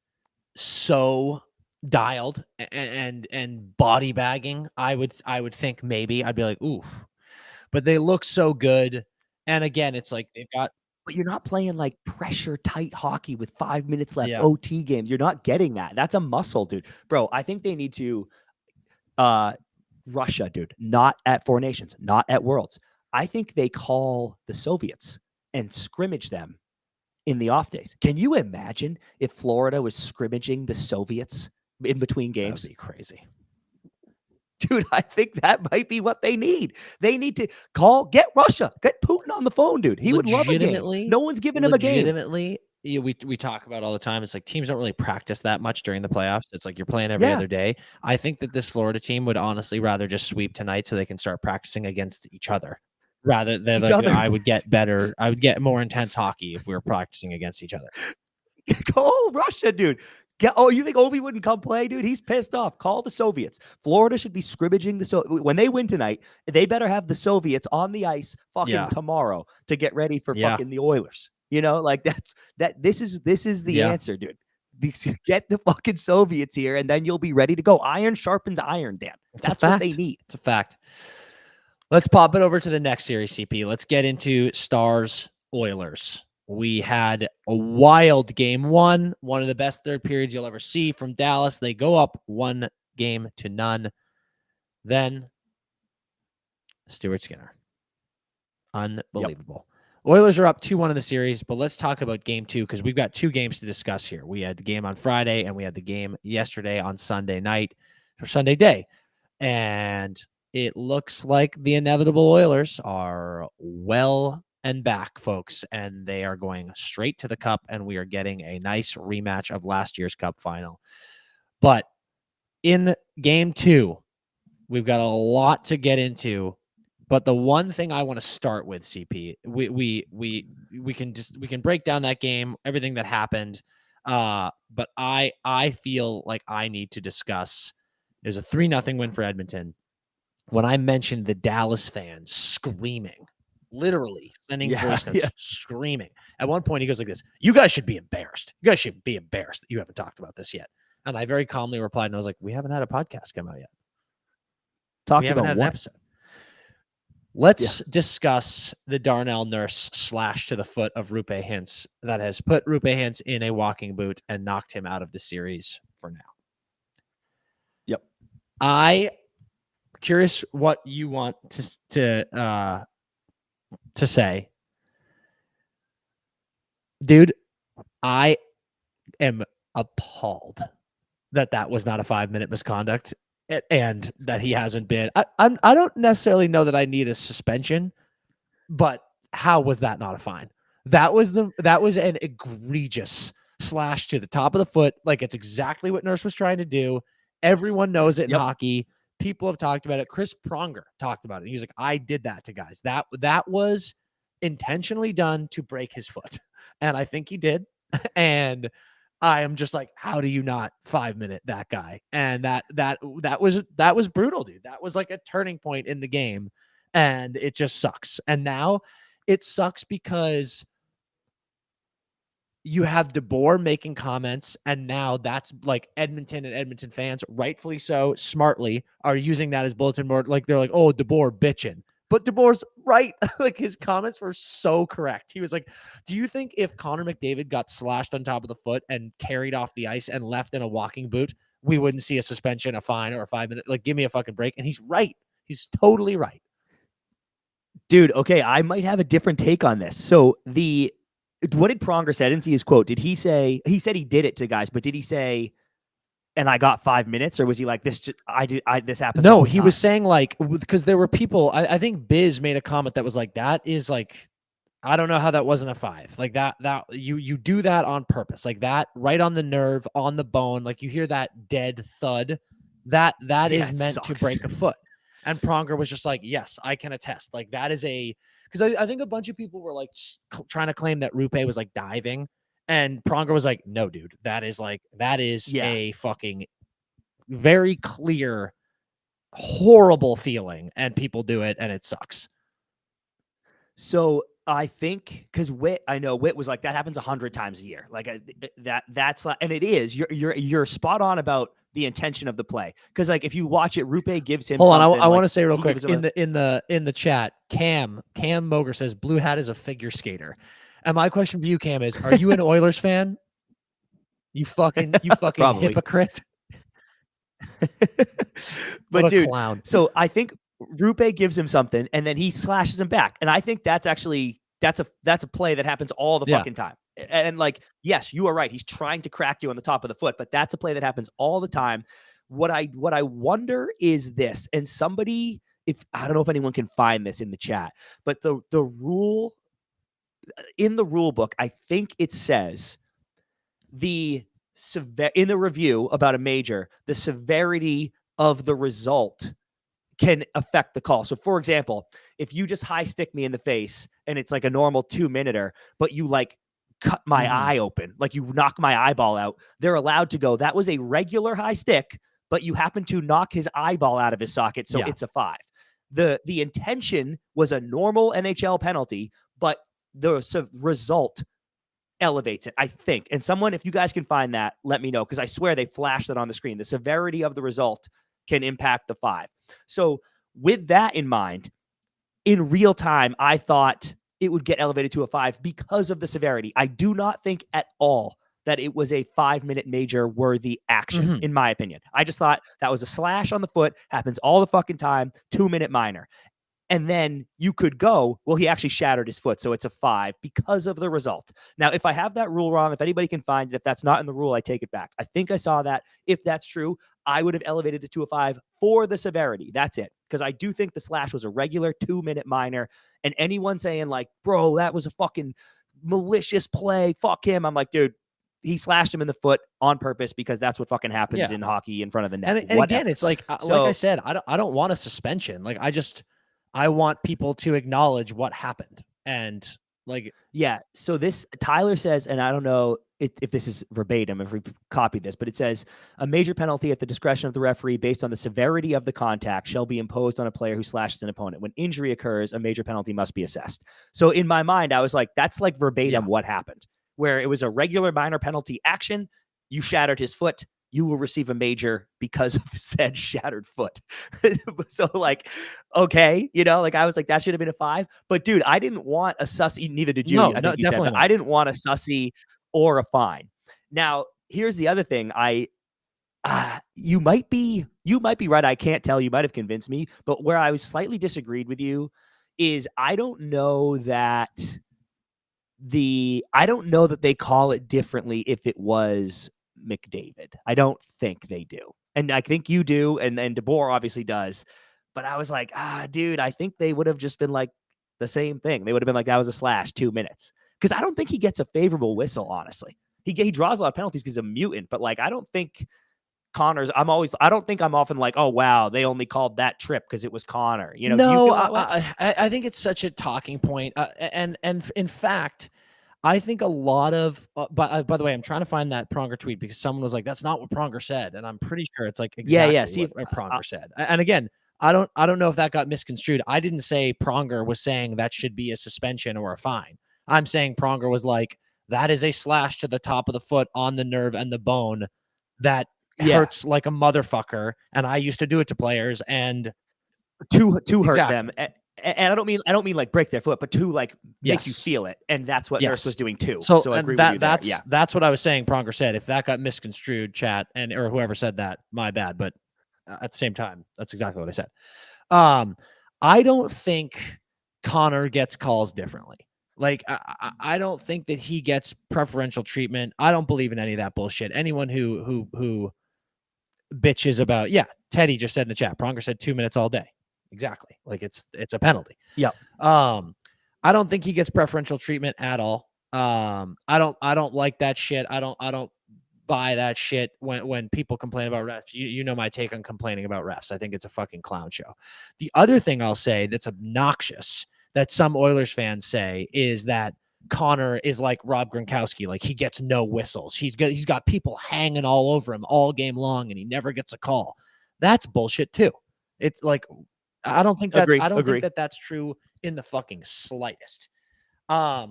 so dialed and body bagging, I would think maybe I'd be like, ooh, but they look so good. And again, it's like, they've got, but you're not playing like pressure tight hockey with 5 minutes left, OT games. You're not getting that. That's a muscle, dude. Bro, I think they need to Russia, dude, not at 4 Nations, not at Worlds. I think they call the Soviets and scrimmage them in the off days. Can you imagine if Florida was scrimmaging the Soviets in between games? That'd be crazy. Dude, I think that might be what they need. They need to get Russia, get Putin on the phone, dude. He would love a game. No one's giving him a game. Legitimately, we talk about all the time. It's like, teams don't really practice that much during the playoffs. It's like, you're playing every other day. I think that this Florida team would honestly rather just sweep tonight so they can start practicing against each other. rather than Each like other. I would get more intense hockey if we were practicing against each other. Go Russia, dude. You think Ovi wouldn't come play, dude? He's pissed off. Call the Soviets. Florida should be scrimmaging when they win tonight. They better have the Soviets on the ice fucking tomorrow to get ready for fucking the Oilers. Like this is the answer, dude. Get the fucking Soviets here, and then you'll be ready to go. Iron sharpens iron, Dan. That's what they need. It's a fact. Let's pop it over to the next series, CP. Let's get into Stars Oilers. We had a wild game one of the best third periods you'll ever see from Dallas. They go up 1-0. Then Stuart Skinner. Unbelievable. Yep. Oilers are up 2-1 in the series, but let's talk about game two because we've got two games to discuss here. We had the game on Friday and we had the game yesterday on Sunday night or Sunday day. And it looks like the inevitable Oilers are well and back, folks, and they are going straight to the cup, and we are getting a nice rematch of last year's cup final. But in game two, we've got a lot to get into. But the one thing I want to start with, CP, we can break down that game, everything that happened. But I feel like I need to discuss. There's a 3-0 win for Edmonton. When I mentioned the Dallas fans screaming, literally sending voice notes, screaming. At one point, he goes like this: "You guys should be embarrassed. You guys should be embarrassed that you haven't talked about this yet." And I very calmly replied, and I was like, "We haven't had a podcast come out yet. We haven't had an episode." Let's discuss the Darnell Nurse slash to the foot of Rupe Hintz that has put Rupe Hintz in a walking boot and knocked him out of the series for now. Yep. Curious what you want to say. Dude, I am appalled that was not a 5-minute misconduct and that he hasn't been. I don't necessarily know that I need a suspension, but how was that not a fine? That was an egregious slash to the top of the foot. Like, it's exactly what Nurse was trying to do. Everyone knows it in hockey. People have talked about it. Chris Pronger talked about it. He was like, I did that to guys. That was intentionally done to break his foot. And I think he did. And I am just like, how do you not 5-minute that guy? And that was brutal, dude. That was like a turning point in the game. And it just sucks. And now it sucks because you have DeBoer making comments, and now that's like Edmonton and Edmonton fans, rightfully so, smartly, are using that as bulletin board. Like, they're like, oh, DeBoer bitching. But DeBoer's right. Like, his comments were so correct. He was like, do you think if Connor McDavid got slashed on top of the foot and carried off the ice and left in a walking boot, we wouldn't see a suspension, a fine, or a 5-minute? Like, give me a fucking break. And he's right. He's totally right. Dude, okay, I might have a different take on this. So what did Pronger say? I didn't see his quote. Did he say, he said he did it to guys, but did he say, and I got 5 minutes, or was he like, this happened? No, he was saying, like, because there were people, I think Biz made a comment that was like, that is like, I don't know how that wasn't a 5. Like, that you do that on purpose, like that, right on the nerve, on the bone. Like, you hear that dead thud, that is meant to break a foot. And Pronger was just like, yes, I can attest. Like, that is because I think a bunch of people were like trying to claim that Rupe was like diving. And Pronger was like, no, dude, that is a fucking very clear, horrible feeling. And people do it, and it sucks. So I think because Witt was like, that happens 100 times a year. Like, that's like, and it is. You're spot on about the intention of the play. Because, like, if you watch it, Rupe gives him. Hold on, I want to say real quick in the chat. Cam Moger says Blue Hat is a figure skater. And my question for you, Cam, is: are you an Oilers fan? You fucking hypocrite. But dude, clown. So I think Rupe gives him something, and then he slashes him back. And I think that's a play that happens all the fucking time. And like, yes, you are right. He's trying to crack you on the top of the foot, but that's a play that happens all the time. What I wonder is this, and somebody, if I don't know if anyone can find this in the chat, but the rule in the rule book, I think it says in the review about a major, the severity of the result can affect the call. So for example, if you just high stick me in the face and it's like a normal 2-minuter, but you like cut my eye open, like you knock my eyeball out, they're allowed to go, that was a regular high stick, but you happen to knock his eyeball out of his socket. So it's a 5. The intention was a normal NHL penalty, but the result elevates it, I think. And someone, if you guys can find that, let me know, because I swear they flashed it on the screen. The severity of the result can impact the 5. So with that in mind, in real time, I thought it would get elevated to a 5 because of the severity. I do not think at all that it was a 5-minute major worthy action, in my opinion. I just thought that was a slash on the foot, happens all the fucking time, 2-minute minor. And then you could go, well, he actually shattered his foot, so it's a 5 because of the result. Now, if I have that rule wrong, if anybody can find it, if that's not in the rule, I take it back. I think I saw that. If that's true, I would have elevated it to a 5 for the severity. That's it. Because I do think the slash was a regular 2-minute minor. And anyone saying like, bro, that was a fucking malicious play, fuck him. I'm like, dude, he slashed him in the foot on purpose because that's what fucking happens in hockey in front of the net. And again, it's like I said, I don't want a suspension. Like I want people to acknowledge what happened. And like, yeah. So this, Tyler says, and I don't know if this is verbatim, if we copied this, but it says a major penalty at the discretion of the referee based on the severity of the contact shall be imposed on a player who slashes an opponent. When injury occurs, a major penalty must be assessed. So in my mind, I was like, that's like verbatim what happened, where it was a regular minor penalty action. You shattered his foot. You will receive a major because of said shattered foot. So like, okay, like I was like, that should have been a 5. But dude, I didn't want a sussy. Neither did you. No, I think you said, but I didn't want a sussy or a fine. Now, here's the other thing. You might be right. I can't tell. You might have convinced me. But where I was slightly disagreed with you is I don't know that they call it differently if it was McDavid. I don't think they do. And I think you do. And DeBoer obviously does. But I was like, dude, I think they would have just been like the same thing. They would have been like, that was a slash, 2 minutes. Because I don't think he gets a favorable whistle, honestly. He draws a lot of penalties because he's a mutant. But like, I don't think Connor's, I don't think I'm often like, oh, wow, they only called that trip because it was Connor. No, do you feel that way? I think it's such a talking point. And in fact, I think a lot of, by the way, I'm trying to find that Pronger tweet because someone was like, that's not what Pronger said. And I'm pretty sure it's like exactly what Pronger said. And again, I don't know if that got misconstrued. I didn't say Pronger was saying that should be a suspension or a fine. I'm saying Pronger was like, that is a slash to the top of the foot on the nerve and the bone that hurts like a motherfucker. And I used to do it to players and to hurt them. And I don't mean like break their foot, but to like make you feel it. And that's what Nurse was doing too. So I agree with you there. That's what I was saying. Pronger said, if that got misconstrued, chat or whoever said that, my bad. But at the same time, that's exactly what I said. I don't think Connor gets calls differently. Like, I don't think that he gets preferential treatment. I don't believe in any of that bullshit. Anyone who bitches about, Teddy just said in the chat, Pronger said 2 minutes all day. Exactly. Like it's a penalty. Yeah. I don't think he gets preferential treatment at all. I don't like that shit. I don't buy that shit when people complain about refs. You know my take on complaining about refs. I think it's a fucking clown show. The other thing I'll say that's obnoxious that some Oilers fans say is that Connor is like Rob Gronkowski. Like he gets no whistles. He's got people hanging all over him all game long and he never gets a call. That's bullshit too. It's like, I don't think that that's true in the fucking slightest. The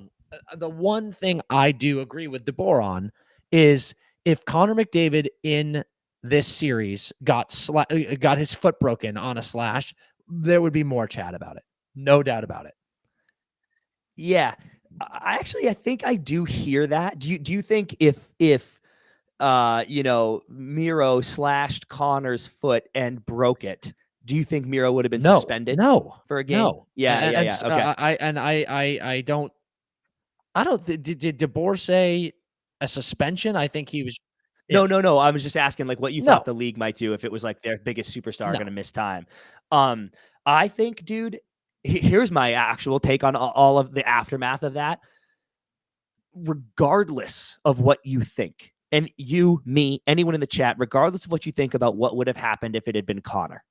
one thing I do agree with DeBoer on is if Connor McDavid in this series got his foot broken on a slash, there would be more chat about it. No doubt about it. Yeah. I think I do hear that. Do you think if Miro slashed Connor's foot and broke it, do you think Miro would have been suspended? No, for a game. No. Yeah. Okay. I don't. Did DeBoer say a suspension? I think he was. No. I was just asking like what you thought the league might do if it was like their biggest superstar going to miss time. I think, dude. Here's my actual take on all of the aftermath of that. Regardless of what you think, and you, me, anyone in the chat, regardless of what you think about what would have happened if it had been Connor.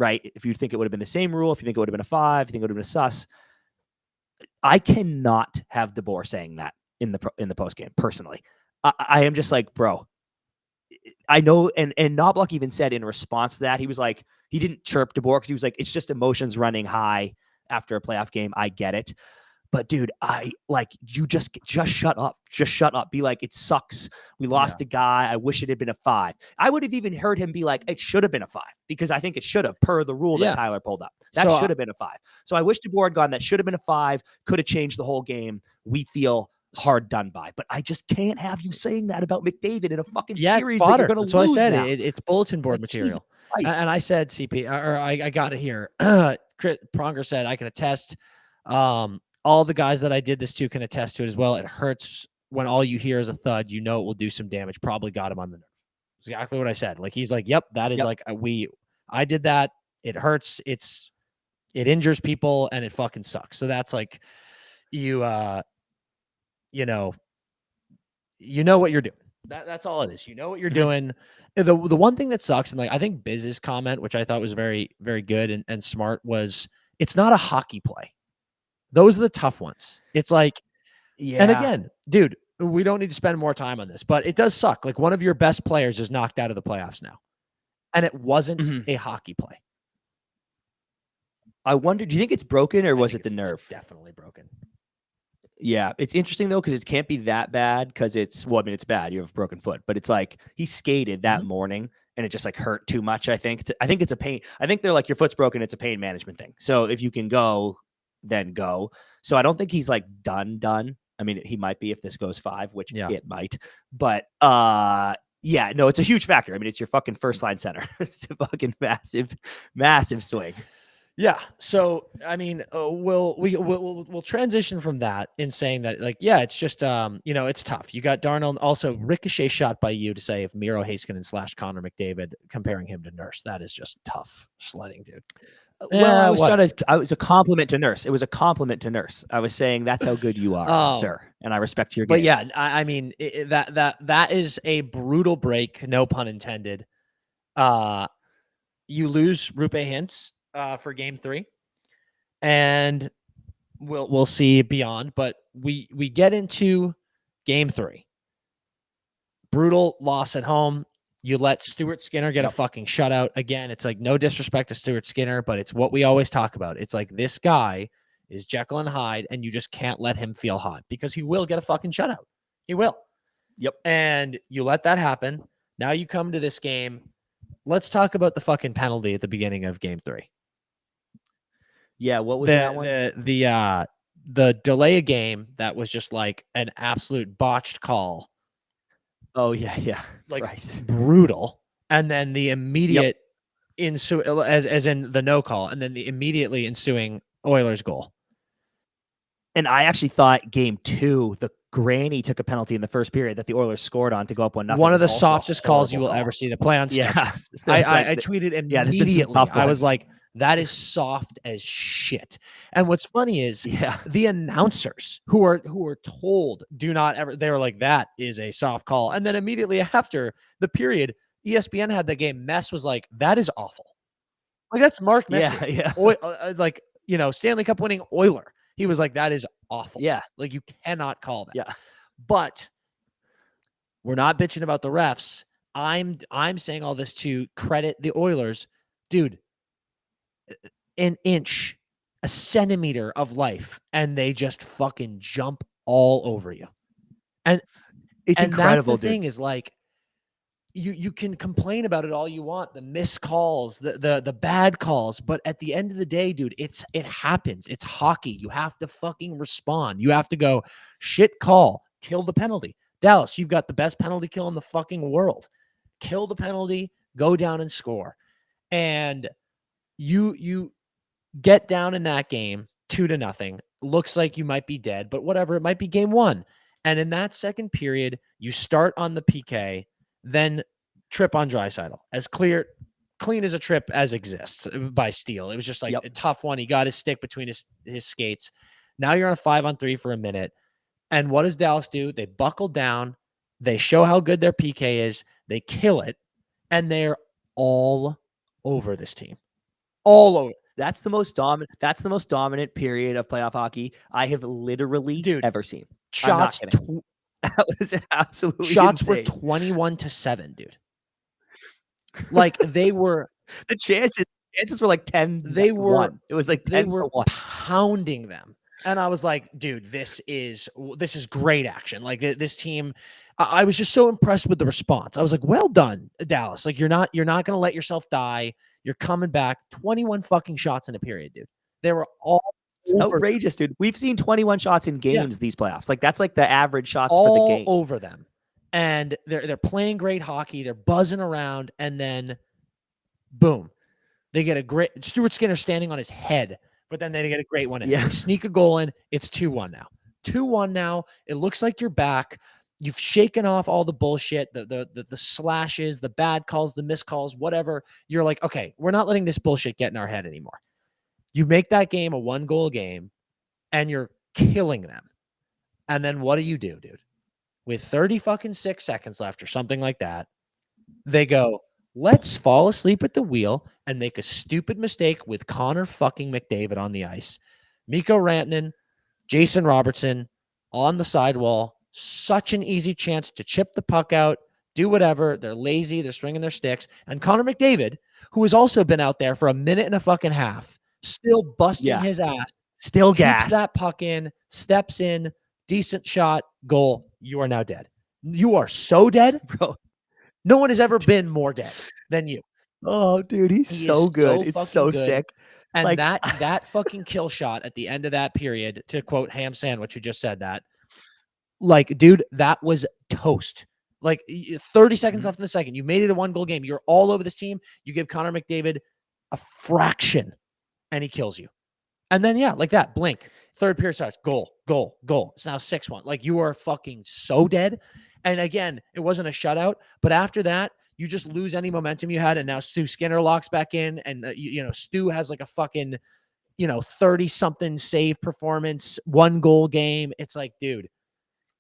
right? If you think it would have been the same rule, if you think it would have been a 5, if you think it would have been a sus, I cannot have DeBoer saying that in the post game. Personally, I am just like, bro. I know, and Knobloch even said in response to that, he was like, he didn't chirp DeBoer because he was like, it's just emotions running high after a playoff game. I get it. But dude, I like you just shut up. Just shut up. Be like, it sucks. We lost a guy. I wish it had been a 5. I would have even heard him be like, it should have been a 5 because I think it should have per the rule that Tyler pulled up. That should have been a 5. So I wish DeBoer had gone. That should have been a 5. Could have changed the whole game. We feel hard done by, but I just can't have you saying that about McDavid in a fucking series that you're going to lose. So I said now. it's bulletin board material. And I said, CP, or I got it here. Pronger said, I can attest. All the guys that I did this to can attest to it as well. It hurts when all you hear is a thud. You know it will do some damage. Probably got him on the nerve. That's exactly what I said. Like, he's like, yep, that is like, I did that. It hurts. It injures people, and it fucking sucks. So that's like, you know what you're doing. That's all it is. You know what you're doing. The one thing that sucks, and like I think Biz's comment, which I thought was very, very good and smart, was it's not a hockey play. Those are the tough ones. It's like, and again, dude, we don't need to spend more time on this, but it does suck. Like, one of your best players is knocked out of the playoffs now, and it wasn't a hockey play. I wonder, do you think it's broken, or was it the nerve? Definitely broken. Yeah, it's interesting though, because it can't be that bad because it's it's bad. You have a broken foot, but it's like he skated that morning and it just like hurt too much. I think it's a pain. I think they're like, your foot's broken. It's a pain management thing. So if you can go, then go. So I don't think he's like done. I mean, he might be if this goes 5, which it might. But yeah, no, it's a huge factor. I mean, it's your fucking first line center. It's a fucking massive swing. Yeah. So, I mean, we'll transition from that in saying that, like, yeah, it's just, it's tough. You got Darnell, also ricochet shot by you to say if Miro Heiskanen / Connor McDavid, comparing him to Nurse. That is just tough sledding, dude. Well, I was a compliment to Nurse. It was a compliment to Nurse. I was saying that's how good you are, sir. And I respect your game. But yeah, I mean, that is a brutal break. No pun intended. You lose Rupe Hintz for game 3, and we'll see beyond, but we get into game 3. Brutal loss at home. You let Stuart Skinner get a fucking shutout. Again, it's like, no disrespect to Stuart Skinner, but it's what we always talk about. It's like, this guy is Jekyll and Hyde, and you just can't let him feel hot because he will get a fucking shutout. He will. Yep. And you let that happen. Now you come to this game. Let's talk about the fucking penalty at the beginning of game 3. Yeah, what was that one? The delay a game that was just like an absolute botched call. Oh yeah, like Christ. Brutal. And then the immediate as in the no call, and then the immediately ensuing Oilers goal. And I actually thought game 2, the Granny took a penalty in the first period that the Oilers scored on to go up 1-0. One of the softest calls you will ever see. The play on sketch. Yeah, so I tweeted immediately. I was like, that is soft as shit. And what's funny is the announcers who are told do not ever, they were like, that is a soft call. And then immediately after the period, ESPN had the game. Mess was like, that is awful. Like, that's Mark Messier. Yeah. Stanley Cup winning Oiler. He was like, that is awful. Yeah. Like, you cannot call that. Yeah. But we're not bitching about the refs. I'm saying all this to credit the Oilers. Dude, an inch, a centimeter of life, and they just fucking jump all over you. And it's incredible, the thing is, like, you can complain about it all you want, the missed calls, the bad calls, but at the end of the day, dude, it happens. It's hockey. You have to fucking respond. You have to go, shit call, kill the penalty. Dallas, you've got the best penalty kill in the fucking world. Kill the penalty, go down and score. And you get down in that game 2-0. Looks like you might be dead, but whatever. It might be game 1. And in that second period, you start on the PK, then trip on Draisaitl. As clean as a trip as exists by Steele. It was just like a tough one. He got his stick between his skates. Now you're on a 5-on-3 for a minute. And what does Dallas do? They buckle down. They show how good their PK is. They kill it. And they're all over this team. all over. That's the most dominant period of playoff hockey I have literally ever seen. Shots, that was absolutely shots insane. were 21-7, dude. Like they were the chances were like 10. They were 1. It was like 10 they were to 1. pounding them. And I was like, dude, this is great action. Like this team, I was just so impressed with the response. I was like, well done, Dallas. Like you're not going to let yourself die. You're coming back. 21 fucking shots in a period, dude. They were all outrageous, dude. We've seen 21 shots in games these playoffs. Like that's like the average shots all for the game. Over them. And they're playing great hockey. They're buzzing around, and then boom, they get a great Stuart Skinner standing on his head. But then they get a great one in. Yeah. They sneak a goal in. It's 2-1 now. 2-1 now. It looks like you're back. You've shaken off all the bullshit, the slashes, the bad calls, the missed calls, whatever. You're like, okay, we're not letting this bullshit get in our head anymore. You make that game a 1-goal game, and you're killing them. And then what do you do, dude? With 6 seconds left or something like that, they go, let's fall asleep at the wheel and make a stupid mistake with Connor fucking McDavid on the ice. Mikko Rantanen, Jason Robertson on the sidewall. Such an easy chance to chip the puck out, do whatever. They're lazy. They're swinging their sticks. And Connor McDavid, who has also been out there for a minute and a fucking half, still busting his ass. Still keeps that puck in, steps in, decent shot, goal. You are now dead. You are so dead, bro. No one has ever been more dead than you. Oh, dude, he's so good. It's so good. sick. And like, that fucking kill shot at the end of that period, to quote Ham Sandwich, who just said that, like, dude, that was toast. Like 30 seconds left in the second. You made it a 1-goal game. You're all over this team. You give Connor McDavid a fraction, and he kills you. And then, like that, blink. Third period starts. Goal. It's now 6-1. Like, you are fucking so dead. And again, it wasn't a shutout, but after that, you just lose any momentum you had. And now Stu Skinner locks back in, and Stu has like a fucking 30-something save performance, 1-goal game. It's like, dude,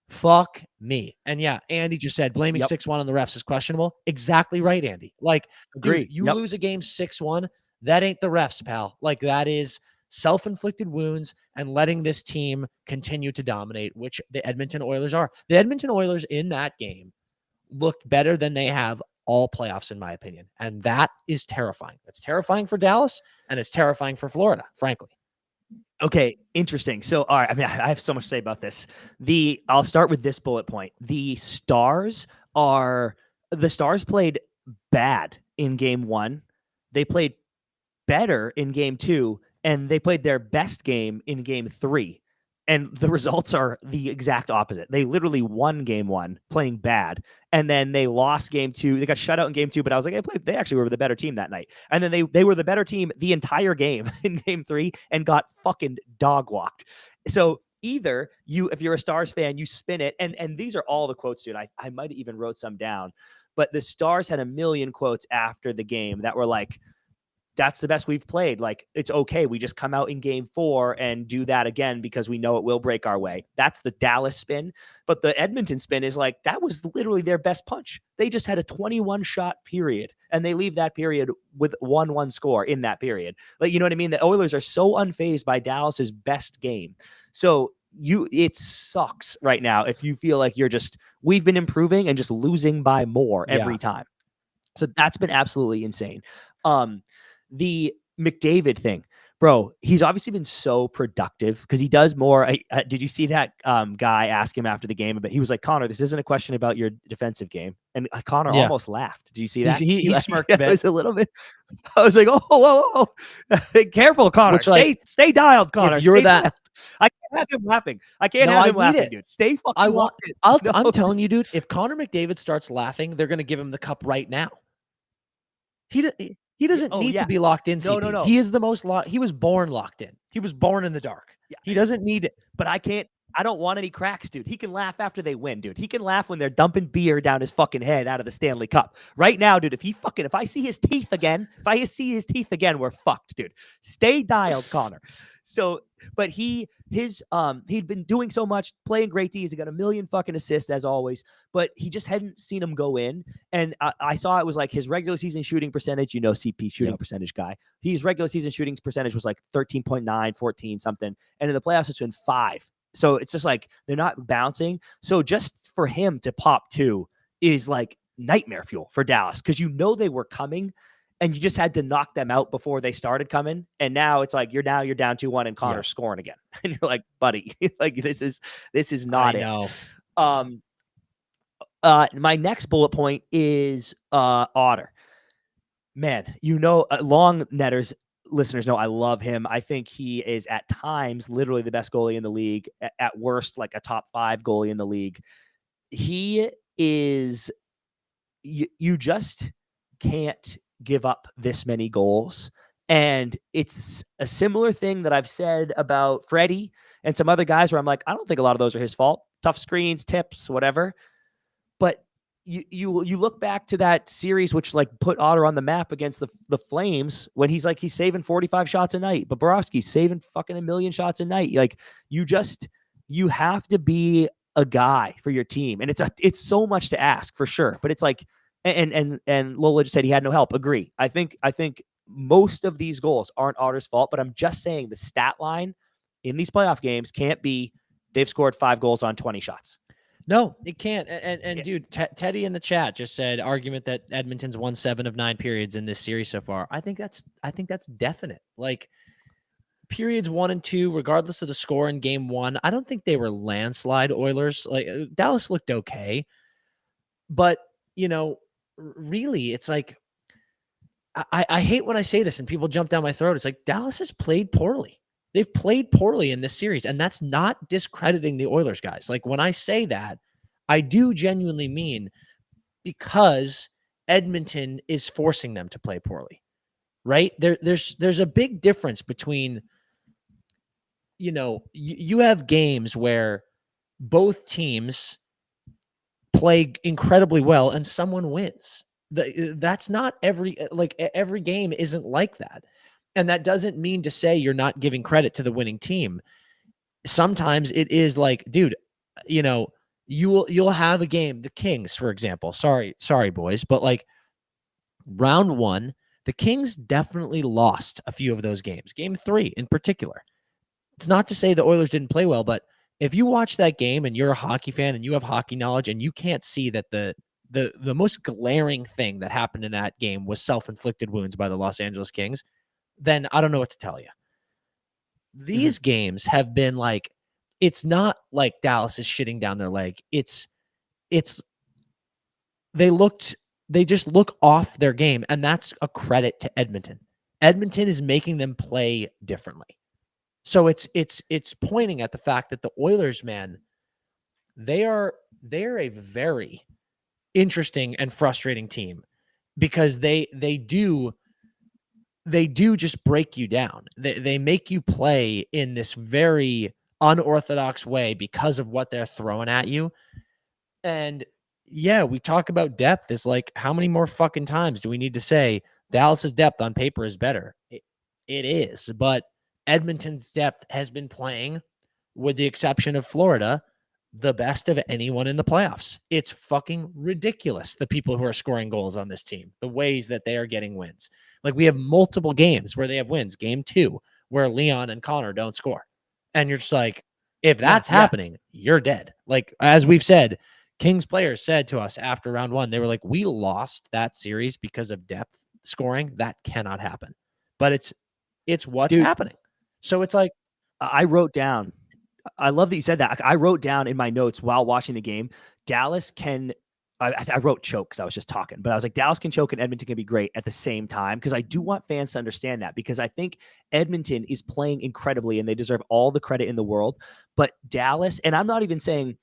fuck me. And Andy just said blaming 6-1 on the refs is questionable. Exactly right, Andy. Like, dude, you lose a game 6-1, that ain't the refs, pal. Like, that is self-inflicted wounds and letting this team continue to dominate, which the Edmonton Oilers are. The Edmonton Oilers in that game looked better than they have all playoffs, in my opinion. And that is terrifying. It's terrifying for Dallas, and it's terrifying for Florida, frankly. Okay, interesting. So, all right, I mean, I have so much to say about this. I'll start with this bullet point. The Stars played bad in game 1. They played better in game 2, and they played their best game in game 3. And the results are the exact opposite. They literally won game 1 playing bad, and then they lost game 2. They got shut out in game 2, but I was like, they actually were the better team that night. And then they were the better team the entire game in game 3 and got fucking dog walked. So either if you're a Stars fan, you spin it, and these are all the quotes, dude. I might have even wrote some down, but the Stars had a million quotes after the game that were like, that's the best we've played. Like, it's okay. We just come out in game 4 and do that again because we know it will break our way. That's the Dallas spin. But the Edmonton spin is like, that was literally their best punch. They just had a 21-shot period, and they leave that period with 1-1 score in that period. Like, you know what I mean? The Oilers are so unfazed by Dallas's best game. So it sucks right now if you feel like we've been improving and just losing by more every time. So that's been absolutely insane. The McDavid thing, bro, he's obviously been so productive because he does more. Did you see that guy ask him after the game about? He was like, Connor, this isn't a question about your defensive game, and Connor almost laughed. Did you see that? He smirked a bit. It was a little bit. I was like, oh, careful, Connor. Stay dialed, Connor. If you're that, I can't have him laughing. I can't have him laughing, dude. Stay fucking. I'm telling you, dude. If Connor McDavid starts laughing, they're gonna give him the cup right now. He doesn't need to be locked in. CP. No. He is the most locked. He was born locked in. He was born in the dark. Yeah. He doesn't need it. But I can't I don't want any cracks, dude. He can laugh after they win, dude. He can laugh when they're dumping beer down his fucking head out of the Stanley Cup. Right now, dude, if I see his teeth again, we're fucked, dude. Stay dialed, Connor. So, but he'd been doing so much, playing great D's. He got a million fucking assists as always, but he just hadn't seen him go in. And I saw it was like his regular season shooting percentage, CP shooting percentage guy. His regular season shooting percentage was like 13.9, 14 something. And in the playoffs, it's been 5. So it's just like they're not bouncing. So just for him to pop 2 is like nightmare fuel for Dallas because they were coming and you just had to knock them out before they started coming. And now it's like you're down 2-1 and Connor's scoring again. And you're like, buddy, like this is not it. My next bullet point is Otter. Man, long netters listeners know I love him. I think he is at times literally the best goalie in the league. At worst, like a top 5 goalie in the league. He is, you just can't give up this many goals. And it's a similar thing that I've said about Freddie and some other guys where I'm like, I don't think a lot of those are his fault. Tough screens, tips, whatever. But you look back to that series, which like put Otter on the map against the Flames when he's saving 45 shots a night. But Bobrovsky's saving fucking 1 million shots a night. Like you have to be a guy for your team. And it's so much to ask for sure. But it's like, and Lola just said he had no help. Agree. I think most of these goals aren't Otter's fault, but I'm just saying the stat line in these playoff games can't be they've scored 5 goals on 20 shots. No, it can't. And dude, Teddy in the chat just said argument that Edmonton's won 7 of 9 periods in this series so far. I think that's definite. Like periods 1 and 2, regardless of the score in game 1, I don't think they were landslide Oilers. Like Dallas looked okay, but really, it's like I hate when I say this and people jump down my throat. It's like Dallas has played poorly. They've played poorly in this series, and that's not discrediting the Oilers, guys. Like when I say that, I do genuinely mean because Edmonton is forcing them to play poorly, right? There's a big difference between, you have games where both teams play incredibly well and someone wins. That's not every game isn't like that. And that doesn't mean to say you're not giving credit to the winning team. Sometimes it is like, dude, you'll have a game, the Kings, for example. Sorry, boys, but like round 1, the Kings definitely lost a few of those games. Game 3 in particular. It's not to say the Oilers didn't play well, but if you watch that game and you're a hockey fan and you have hockey knowledge and you can't see that the most glaring thing that happened in that game was self-inflicted wounds by the Los Angeles Kings, then I don't know what to tell you. These games have been like, it's not like Dallas is shitting down their leg. They just look off their game, and that's a credit to Edmonton. Edmonton is making them play differently. So it's pointing at the fact that the Oilers, man, they're a very interesting and frustrating team because they do just break you down. They make you play in this very unorthodox way because of what they're throwing at you. And yeah, we talk about depth. It's like, how many more fucking times do we need to say Dallas's depth on paper is better? It is, but Edmonton's depth has been playing, with the exception of Florida, the best of anyone in the playoffs. It's fucking ridiculous, the people who are scoring goals on this team, the ways that they are getting wins. Like, we have multiple games where they have wins. Game 2, where Leon and Connor don't score. And you're just like, if that's happening, you're dead. Like, as we've said, Kings players said to us after round 1, they were like, we lost that series because of depth scoring. That cannot happen. But it's what's happening. So it's like, I wrote down, I love that you said that. I wrote down in my notes while watching the game, Dallas can, I wrote choke because I was just talking, but I was like, Dallas can choke and Edmonton can be great at the same time, because I do want fans to understand that, because I think Edmonton is playing incredibly and they deserve all the credit in the world. But Dallas, and I'm not even saying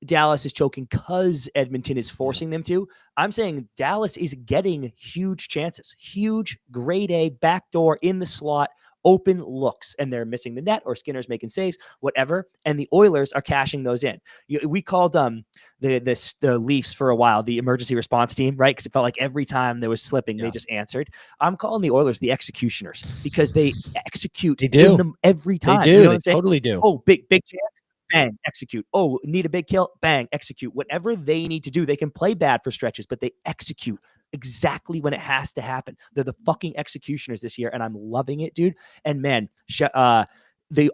Dallas is choking because Edmonton is forcing them to. I'm saying Dallas is getting huge chances, huge grade A backdoor in the slot, open looks and they're missing the net or Skinner's making saves, whatever. And the Oilers are cashing those in. We called the Leafs for a while the emergency response team, right? Because it felt like every time there was slipping, they just answered. I'm calling the Oilers the executioners because they execute in them every time. They do. You know what I'm saying? Totally do. Oh, big chance. Bang, execute. Oh, need a big kill. Bang, execute. Whatever they need to do, they can play bad for stretches, but they execute exactly when it has to happen. They're the fucking executioners this year, and I'm loving it, dude. And man, I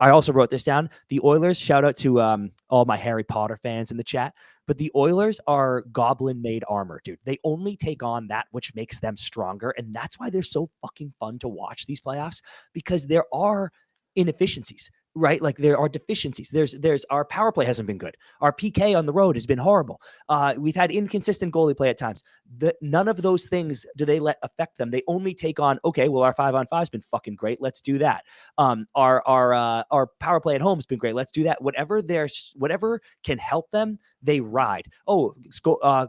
also wrote this down. The Oilers, shout out to all my Harry Potter fans in the chat, but the Oilers are goblin-made armor, dude. They only take on that which makes them stronger, and that's why they're so fucking fun to watch these playoffs, because there are inefficiencies. Right? Like there are deficiencies. There's our power play hasn't been good. Our PK on the road has been horrible. We've had inconsistent goalie play at times. None of those things do they let affect them. They only take on, okay, well, our 5-on-5 has been fucking great. Let's do that. Our power play at home has been great. Let's do that. Whatever can help them, they ride. Oh,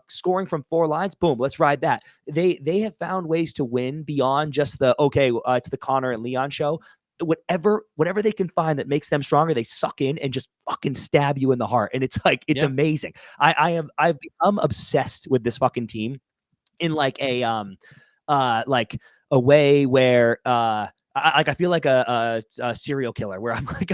scoring from 4 lines, boom, let's ride that. They have found ways to win beyond just it's the Connor and Leon show. Whatever they can find that makes them stronger, they suck in and just fucking stab you in the heart. And it's like, it's amazing. I've become obsessed with this fucking team in like a way where I feel like a serial killer where I'm like,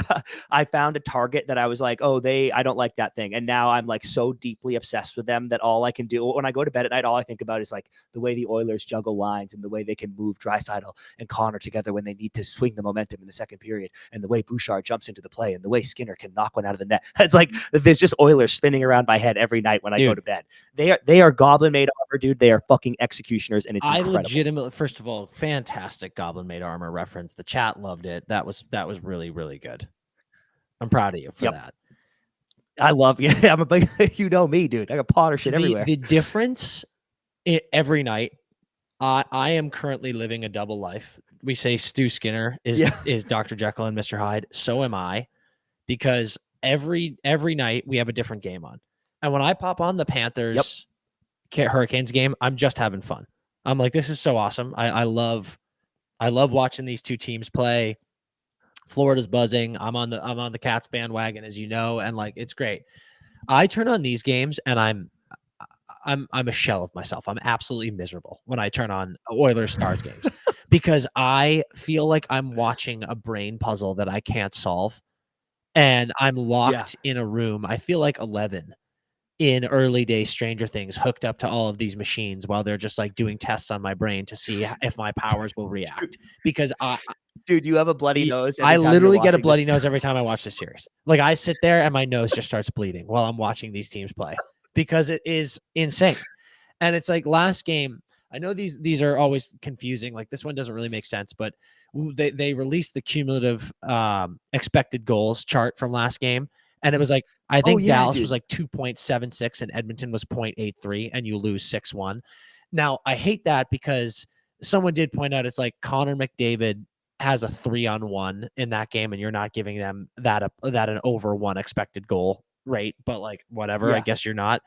I found a target that I was like, I don't like that thing. And now I'm like so deeply obsessed with them that all I can do when I go to bed at night, all I think about is like the way the Oilers juggle lines and the way they can move Draisaitl and Connor together when they need to swing the momentum in the second period, and the way Bouchard jumps into the play and the way Skinner can knock one out of the net. It's like, there's just Oilers spinning around my head every night when I go to bed. They are goblin made armor, dude. They are fucking executioners, and it's incredible. I legitimately, first of all, fantastic goblin made armor reference. The chat loved it. That was really, really good. I'm proud of you for that. I love you. I'm a big, you know me, dude. I got Potter shit everywhere. The difference every night. I am currently living a double life. We say Stu Skinner is Dr. Jekyll and Mr. Hyde. So am I, because every night we have a different game on. And when I pop on the Panthers Hurricanes game, I'm just having fun. I'm like, this is so awesome. I love watching these two teams play. Florida's buzzing. I'm on the Cats bandwagon, as you know, and like, it's great. I turn on these games and I'm a shell of myself. I'm absolutely miserable when I turn on Oilers Stars games because I feel like I'm watching a brain puzzle that I can't solve, and I'm locked in a room. I feel like 11 in early days Stranger Things, hooked up to all of these machines while they're just like doing tests on my brain to see if my powers will react. Because dude, you have a bloody nose. I literally get a bloody nose every time I watch this series. Like, I sit there and my nose just starts bleeding while I'm watching these teams play, because it is insane. And it's like, last game, I know these are always confusing. Like, this one doesn't really make sense, but they released the cumulative expected goals chart from last game. And it was like, I think Dallas was like 2.76 and Edmonton was 0.83, and you lose 6-1. Now, I hate that because someone did point out, it's like Connor McDavid has a 3-on-1 in that game, and you're not giving them that an over 1 expected goal rate, but like, whatever, I guess you're not.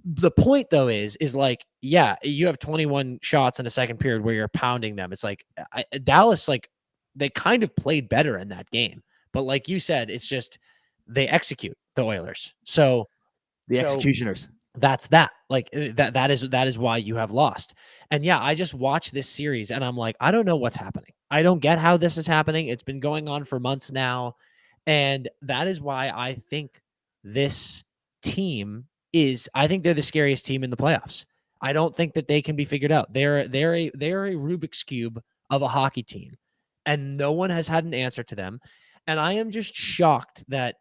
The point though is like, you have 21 shots in a second period where you're pounding them. It's like Dallas, like, they kind of played better in that game, but like you said, it's just, they execute, the Oilers. So the executioners. That's that. Like, that is why you have lost. And I just watched this series and I'm like, I don't know what's happening. I don't get how this is happening. It's been going on for months now. And that is why I think this team I think they're the scariest team in the playoffs. I don't think that they can be figured out. They're a Rubik's Cube of a hockey team, and no one has had an answer to them. And I am just shocked that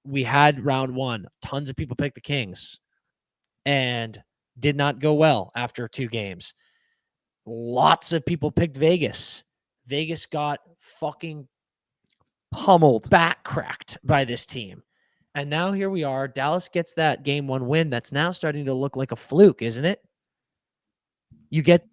we had round 1. Tons of people picked the Kings and did not go well after 2 games. Lots of people picked Vegas. Vegas got fucking pummeled, back cracked by this team. And now here we are. Dallas gets that game 1 win that's now starting to look like a fluke, isn't it? You get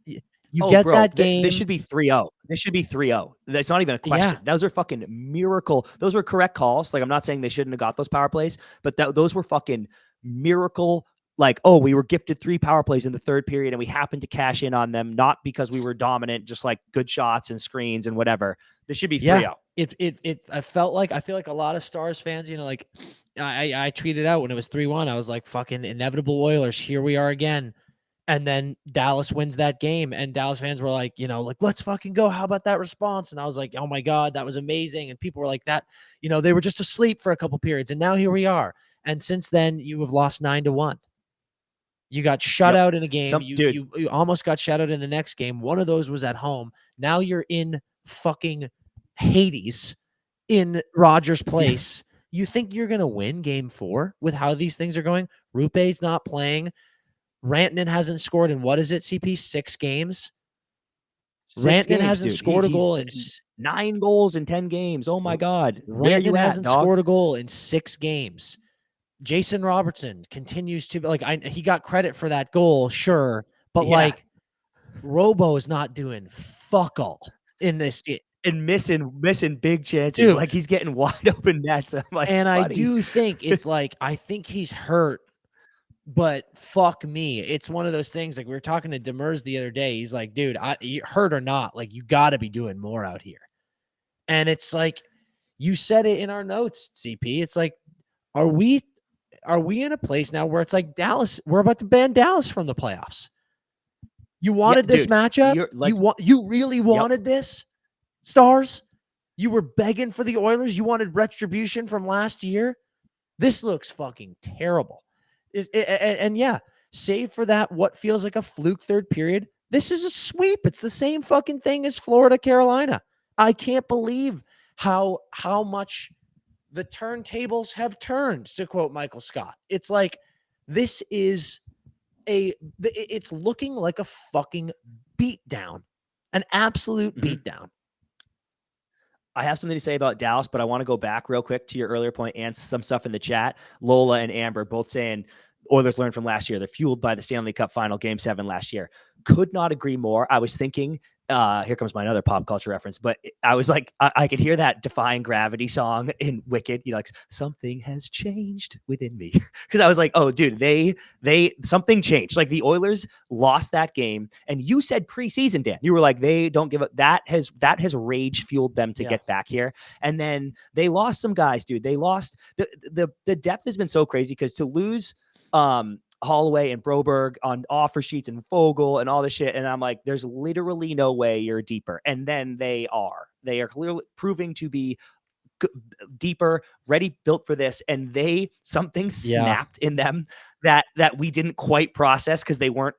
that game. This should be 3-0. This should be 3-0. That's not even a question. Those are fucking miracle. Those were correct calls. Like, I'm not saying they shouldn't have got those power plays, but those were fucking miracle, like, oh, we were gifted 3 power plays in the third period and we happened to cash in on them, not because we were dominant, just like good shots and screens and whatever. This should be 3-0. I feel like a lot of Stars fans, like I tweeted out when it was 3-1, I was like, fucking inevitable Oilers, here we are again. And then Dallas wins that game, and Dallas fans were like, like, let's fucking go. How about that response? And I was like, oh my God, that was amazing. And people were like that, they were just asleep for a couple periods, and now here we are. And since then, you have lost 9-1. You got shut out in a game. You almost got shut out in the next game. One of those was at home. Now you're in fucking Hades in Rogers Place. You think you're going to win game 4 with how these things are going? Rupe's not playing. Rantanen hasn't scored in, what is it, CP? 6 games? Rantanen hasn't scored a goal in 9 goals in 10 games. Oh my God. Rantanen hasn't scored a goal in 6 games. Jason Robertson continues to he got credit for that goal, sure, but Robo is not doing fuck all in this and missing big chances. Dude, like he's getting wide open nets. I'm like, and buddy. I do think it's like I think he's hurt. But fuck me. It's one of those things, like we were talking to Demers the other day. He's like, dude, hurt or not, like you got to be doing more out here. And it's like, you said it in our notes, CP. It's like, are we in a place now where it's like Dallas, we're about to ban Dallas from the playoffs? You wanted this matchup? You really wanted this, Stars? You were begging for the Oilers? You wanted retribution from last year? This looks fucking terrible. And yeah, save for that, what feels like a fluke third period, this is a sweep. It's the same fucking thing as Florida, Carolina. I can't believe how much the turntables have turned, to quote Michael Scott. It's like, this is it's looking like a fucking beatdown, an absolute beatdown. I have something to say about Dallas, but I want to go back real quick to your earlier point and some stuff in the chat. Lola and Amber both saying Oilers learned from last year. They're fueled by the Stanley Cup final game 7 last year. Could not agree more. I was thinking, here comes my another pop culture reference, but I was like, I could hear that Defying Gravity song in Wicked. Like, something has changed within me. Because I was like, oh, dude, they something changed. Like the Oilers lost that game, and you said preseason, Dan. You were like, they don't give up. That has rage fueled them to get back here. And then they lost some guys, dude. They lost the depth has been so crazy because to lose Holloway and Broberg on offer sheets and Fogle and all this shit. And I'm like, there's literally no way you're deeper. And then they are clearly proving to be deeper, ready, built for this. And something snapped in them that we didn't quite process because they weren't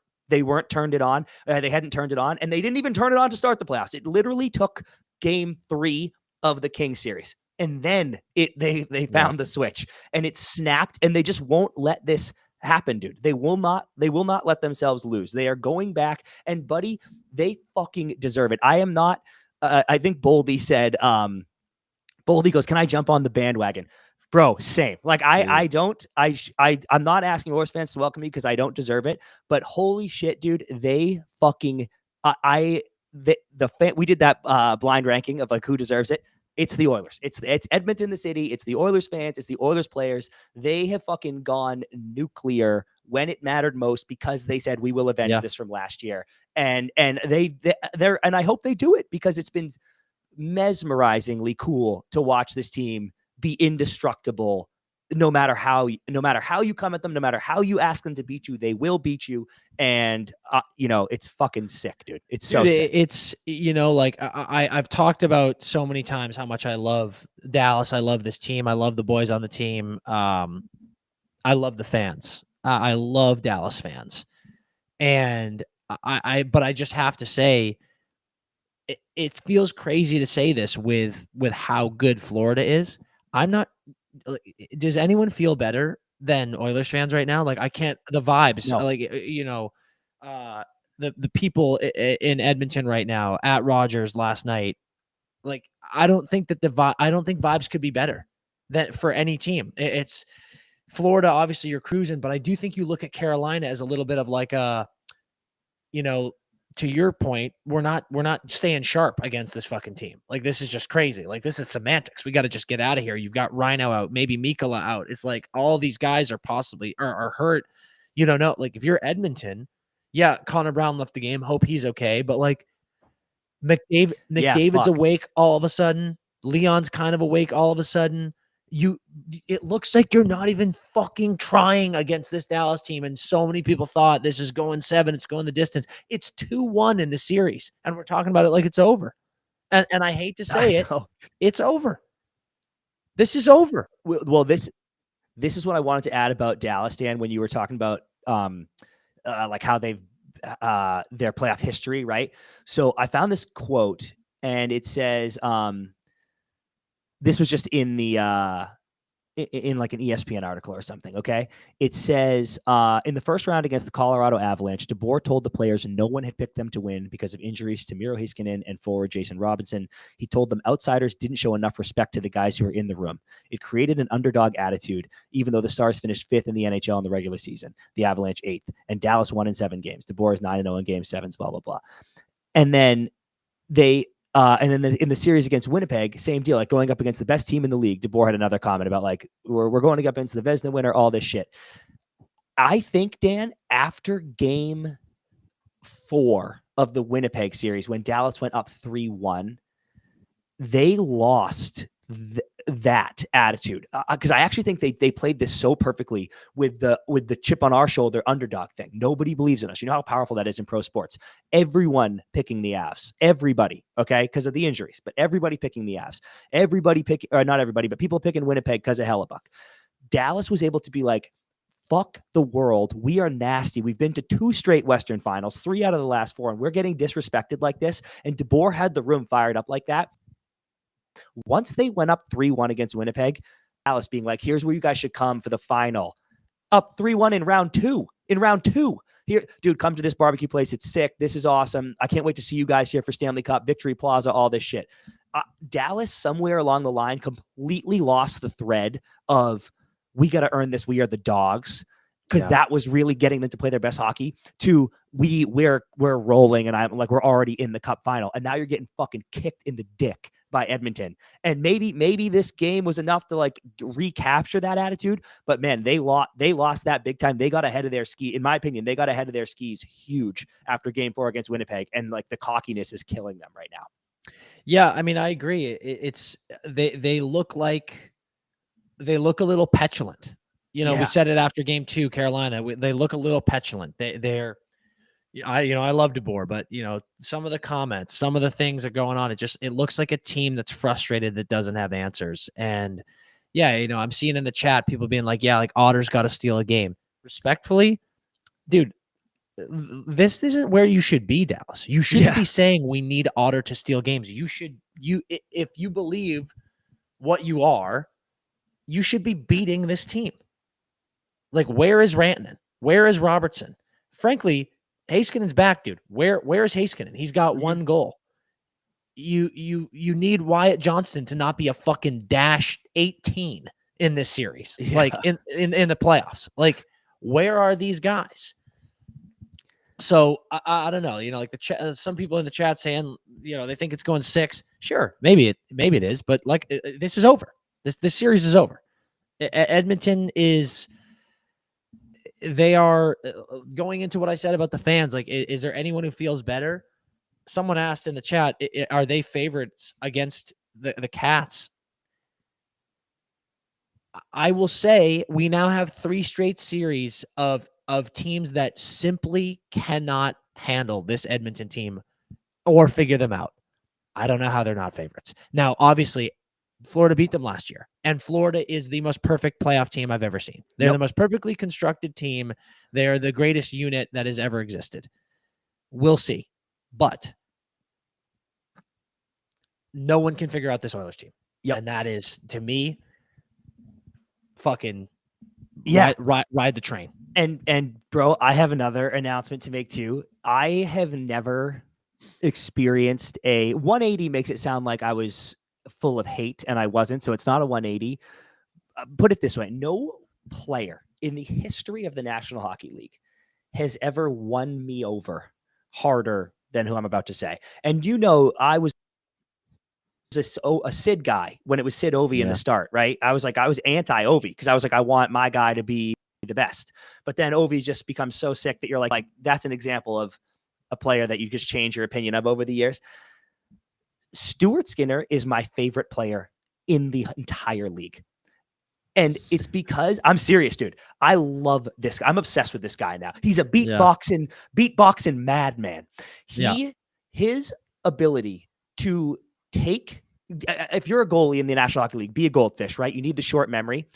turned it on. They hadn't turned it on, and they didn't even turn it on to start the playoffs. It literally took game 3 of the Kings series. And then they found the switch and it snapped, and they just won't let this happen, dude. They will not let themselves lose. They are going back, and buddy, they fucking deserve it. I am not, I think Boldy said, Boldy goes, can I jump on the bandwagon? Bro, same. Like I'm not asking Oilers fans to welcome me because I don't deserve it, but holy shit, dude, they fucking, we did that blind ranking of like who deserves it. It's the Oilers. It's Edmonton, the city. It's the Oilers fans. It's the Oilers players. They have fucking gone nuclear when it mattered most because they said we will avenge this from last year. And they're and I hope they do it because it's been mesmerizingly cool to watch this team be indestructible. No matter how you come at them, no matter how you ask them to beat you, they will beat you. And it's fucking sick, dude. It's so sick. It's like I've talked about so many times how much I love Dallas. I love this team. I love the boys on the team. I love the fans. I love Dallas fans. And but I just have to say, it feels crazy to say this with how good Florida is. I'm not. Does anyone feel better than Oilers fans right now? Like, I can't. The vibes, the people in Edmonton right now at Rogers last night. Like, I don't think vibes could be better than for any team. It's Florida. Obviously, you're cruising, but I do think you look at Carolina as a little bit of like a, to your point, we're not staying sharp against this fucking team. Like, this is just crazy. Like, this is semantics. We got to just get out of here. You've got Rhino out, maybe Mikkola out. It's like all these guys are possibly are hurt. You don't know. Like if you're Edmonton, yeah, Connor Brown left the game. Hope he's okay. But like McDavid's awake all of a sudden. Leon's kind of awake all of a sudden. It looks like you're not even fucking trying against this Dallas team. And so many people thought this is going 7. It's going the distance. It's 2-1 in the series. And we're talking about it like it's over. And I hate to say it, it's over. This is over. Well, this is what I wanted to add about Dallas, Dan, when you were talking about like how they've their playoff history, right? So I found this quote, and it says, this was just in the in like an ESPN article or something. Okay, it says in the first round against the Colorado Avalanche, DeBoer told the players no one had picked them to win because of injuries to Miro Heiskanen and forward Jason Robinson. He told them outsiders didn't show enough respect to the guys who were in the room. It created an underdog attitude, even though the Stars finished 5th in the NHL in the regular season, the Avalanche 8th, and Dallas won in 7 games. DeBoer is 9-0 in Game 7s, blah blah blah. And then in the series against Winnipeg, same deal, like going up against the best team in the league. DeBoer had another comment about like, we're going up against the Vezina winner, all this shit. I think, Dan, after Game 4 of the Winnipeg series, when Dallas went up 3-1, they lost that attitude, because I actually think they played this so perfectly with the chip on our shoulder underdog thing. Nobody believes in us. You know how powerful that is in pro sports. Everyone picking the Avs, everybody, okay, because of the injuries, but everybody picking the Avs, everybody picking, or not everybody, but people picking Winnipeg because of Hellebuck. Dallas was able to be like, fuck the world. We are nasty. We've been to 2 straight Western finals, 3 out of the last 4, and we're getting disrespected like this. And DeBoer had the room fired up like that. Once they went up 3-1 against Winnipeg, Dallas being like, here's where you guys should come for the final. Up 3-1 in round 2. Here, dude, come to this barbecue place. It's sick. This is awesome. I can't wait to see you guys here for Stanley Cup, Victory Plaza, all this shit. Dallas, somewhere along the line, completely lost the thread of, we got to earn this. We are the dogs. Because that was really getting them to play their best hockey, to we're rolling, and I'm like, we're already in the Cup final. And now you're getting fucking kicked in the dick by Edmonton. And maybe this game was enough to like recapture that attitude. But man, they lost that big time. They got ahead of their ski. In my opinion, they got ahead of their skis huge after Game 4 against Winnipeg. And like the cockiness is killing them right now. Yeah, I mean, I agree. It's they look like they look a little petulant. You know, we said it after Game 2, Carolina. They look a little petulant. I love DeBoer, but some of the comments, some of the things are going on. It looks like a team that's frustrated that doesn't have answers. And I'm seeing in the chat people being like, yeah, like Otter's got to steal a game. Respectfully, dude, this isn't where you should be, Dallas. You shouldn't be saying we need Otter to steal games. If you believe what you are, you should be beating this team. Like, where is Rantanen? Where is Robertson? Frankly, Heiskanen's back, dude. Where is Heiskanen? He's got 1 goal. You need Wyatt Johnston to not be a fucking -18 in this series, like in the playoffs. Like, where are these guys? So I don't know. Like some people in the chat saying, they think it's going 6. Sure, maybe it is, but like this is over. This series is over. Edmonton is. They are going into what I said about the fans. Like, is there anyone who feels better? Someone asked in the chat, are they favorites against the Cats? I will say we now have 3 straight series of teams that simply cannot handle this Edmonton team or figure them out. I don't know how they're not favorites. Now, obviously, Florida beat them last year, and Florida is the most perfect playoff team I've ever seen. They're the most perfectly constructed team. They're the greatest unit that has ever existed. We'll see. But no one can figure out this Oilers team. And that is, to me, fucking ride the train. And bro, I have another announcement to make too. I have never experienced a 180. Makes it sound like I was full of hate, and I wasn't. So it's not a 180. Put it this way: no player in the history of the National Hockey League has ever won me over harder than who I'm about to say. And I was a Sid guy when it was Sid Ovi in the start, right? I was anti-Ovi because I was like, I want my guy to be the best. But then Ovi's just become so sick that you're like that's an example of a player that you just change your opinion of over the years. Stuart Skinner is my favorite player in the entire league. And it's because I'm serious, dude. I love this guy. I'm obsessed with this guy now. He's a beatboxing madman. His ability to take, if you're a goalie in the National Hockey League, be a goldfish, right? You need the short memory.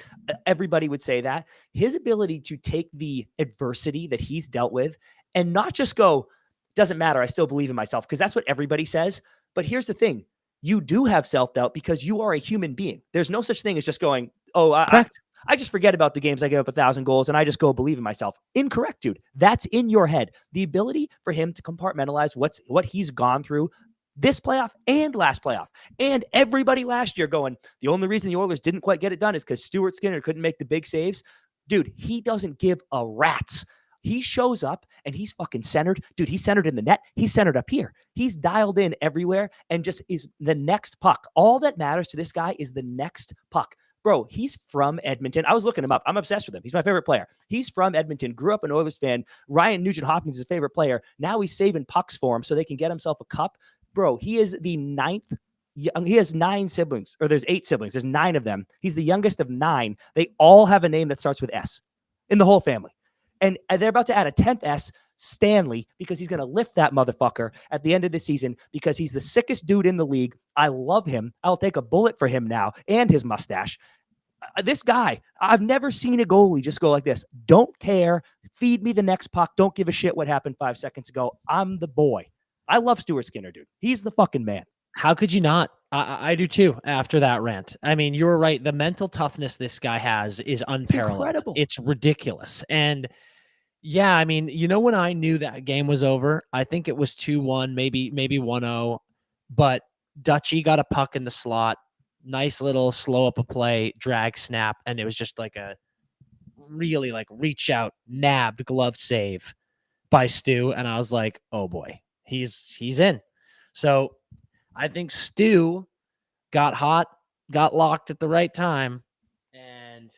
Everybody would say that. His ability to take the adversity that he's dealt with and not just go, doesn't matter, I still believe in myself, because that's what everybody says. But here's the thing. You do have self-doubt because you are a human being. There's no such thing as just going, oh, I just forget about the games I give up 1,000 goals and I just go believe in myself. Incorrect, dude. That's in your head. The ability for him to compartmentalize what he's gone through this playoff and last playoff. And everybody last year going, the only reason the Oilers didn't quite get it done is because Stuart Skinner couldn't make the big saves. Dude, he doesn't give a rat's. He shows up and he's fucking centered. Dude, he's centered in the net. He's centered up here. He's dialed in everywhere and just is the next puck. All that matters to this guy is the next puck. Bro, he's from Edmonton. I was looking him up. I'm obsessed with him. He's my favorite player. He's from Edmonton. Grew up an Oilers fan. Ryan Nugent-Hopkins is his favorite player. Now he's saving pucks for him so they can get himself a cup. Bro, he is the ninth. He has 9 siblings, or there's 8 siblings. There's 9 of them. He's the youngest of 9. They all have a name that starts with S in the whole family. And they're about to add a 10th S, Stanley, because he's going to lift that motherfucker at the end of the season because he's the sickest dude in the league. I love him. I'll take a bullet for him now and his mustache. This guy, I've never seen a goalie just go like this. Don't care. Feed me the next puck. Don't give a shit what happened 5 seconds ago. I'm the boy. I love Stuart Skinner, dude. He's the fucking man. How could you not? I do too after that rant. I mean, you're right. The mental toughness this guy has is unparalleled. It's ridiculous. And yeah, I mean, when I knew that game was over, I think it was 2-1, maybe 1-0, but Dutchy got a puck in the slot, nice little slow up a play, drag snap, and it was just like a really reach out, nabbed glove save by Stu. And I was like, oh boy, he's in. So I think Stu got hot, got locked at the right time, and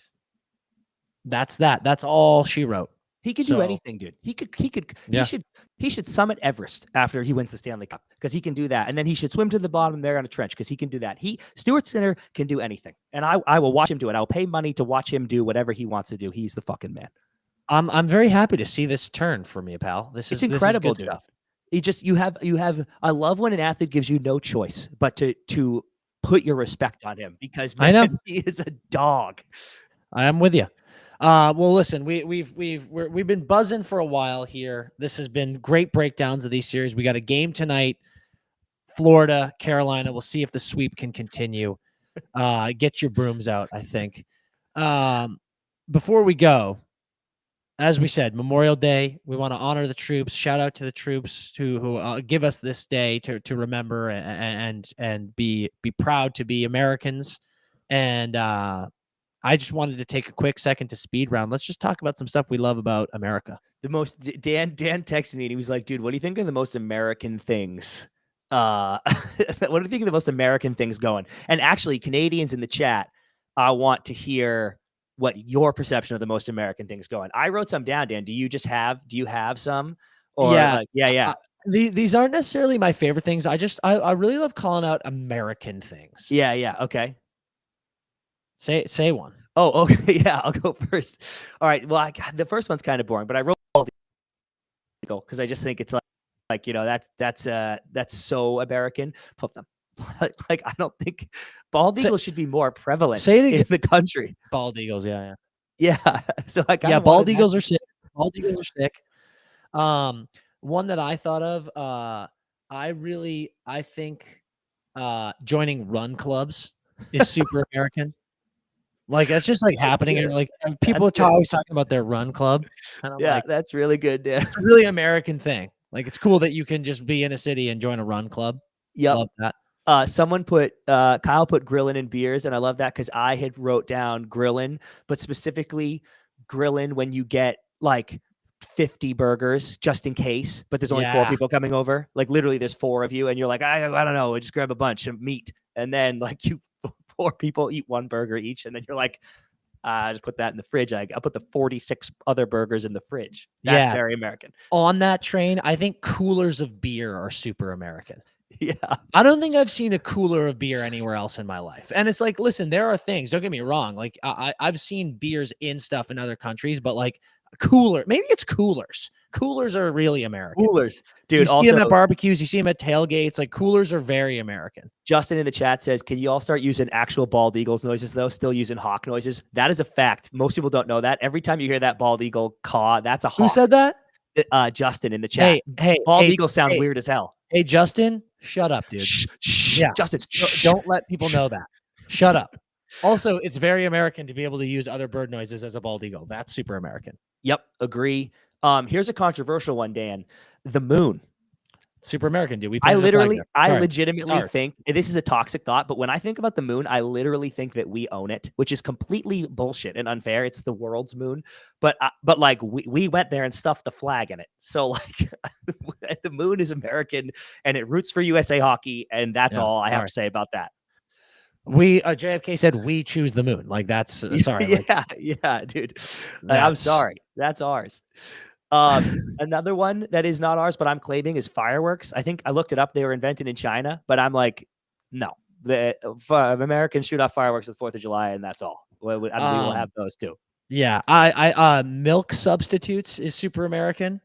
that's that. That's all she wrote. He could do anything, dude. He should summit Everest after he wins the Stanley Cup because he can do that. And then he should swim to the bottom there on a trench because he can do that. Stuart Skinner can do anything. And I will watch him do it. I'll pay money to watch him do whatever he wants to do. He's the fucking man. I'm very happy to see this turn for me, pal. It's incredible, dude. Stuff. You have I love when an athlete gives you no choice but to put your respect on him because man, I know he is a dog. I am with you. Well, listen, we've been buzzing for a while here. This has been great breakdowns of these series. We got a game tonight, Florida, Carolina. We'll see if the sweep can continue. Get your brooms out, I think. Before we go, as we said, Memorial Day, we want to honor the troops. Shout out to the troops who give us this day to remember and be proud to be Americans. And I just wanted to take a quick second to speed round. Let's just talk about some stuff we love about America. Dan texted me and he was like, dude, what do you think are the most American things? What do you think of the most American things going? And actually, Canadians in the chat, I want to hear what your perception of the most American things going. I wrote some down, Dan. Do you have some? Or yeah. These aren't necessarily my favorite things. I really love calling out American things. Yeah. Okay. Say one. Oh, okay. Yeah, I'll go first. All right. Well, the first one's kind of boring, but I wrote bald eagle because I just think it's that's so American. Flip them. I don't think bald eagles should be more prevalent in the country. Bald eagles, yeah. So bald eagles are sick. Bald eagles are sick. One that I thought of, I think joining run clubs is super American. That's just happening. And people are always talking about their run club. And I'm that's really good, Dan. It's a really American thing. It's cool that you can just be in a city and join a run club. Yep. Love that. Someone Kyle put grillin' and beers, and I love that because I had wrote down grillin', but specifically grillin' when you get 50 burgers just in case, but there's only 4 people coming over. Literally there's 4 of you and you're like, I don't know, just grab a bunch of meat. And then you 4 people eat 1 burger each. And then you're like, I just put that in the fridge. I put the 46 other burgers in the fridge. That's Yeah. very American. On that train, I think coolers of beer are super American. Yeah. I don't think I've seen a cooler of beer anywhere else in my life. And it's like, listen, there are things, don't get me wrong. Like I've seen beers in stuff in other countries, but like cooler, maybe it's coolers. Coolers are really American. Coolers. Dude, You see also them at barbecues, you see them at tailgates. Like coolers are very American. Justin in the chat says, can you all start using actual bald eagles noises though? Still using hawk noises? That is a fact. Most people don't know that. Every time you hear that bald eagle caw, that's a hawk. Who said that? Justin in the chat. Hey, bald eagles sound weird as hell. Hey, Justin, shut up, dude. Shh, yeah, Justin, don't let people know that. Shut up. Also, it's very American to be able to use other bird noises as a bald eagle. That's super American. Yep, agree. Here's a controversial one, Dan. The moon. Super American, dude. I legitimately think, and this is a toxic thought, but when I think about the moon, I literally think that we own it, which is completely bullshit and unfair. It's the world's moon, but like we went there and stuffed the flag in it. So like the moon is American and it roots for USA hockey, and that's all I have to say about that. We JFK said we choose the moon. Like that's sorry. Yeah, dude. I'm sorry. That's ours. Another one that is not ours, but I'm claiming is fireworks. I think I looked it up. They were invented in China, but I'm like, no, Americans shoot off fireworks on the 4th of July, and that's all. We will have those too. Yeah. I milk substitutes is super American.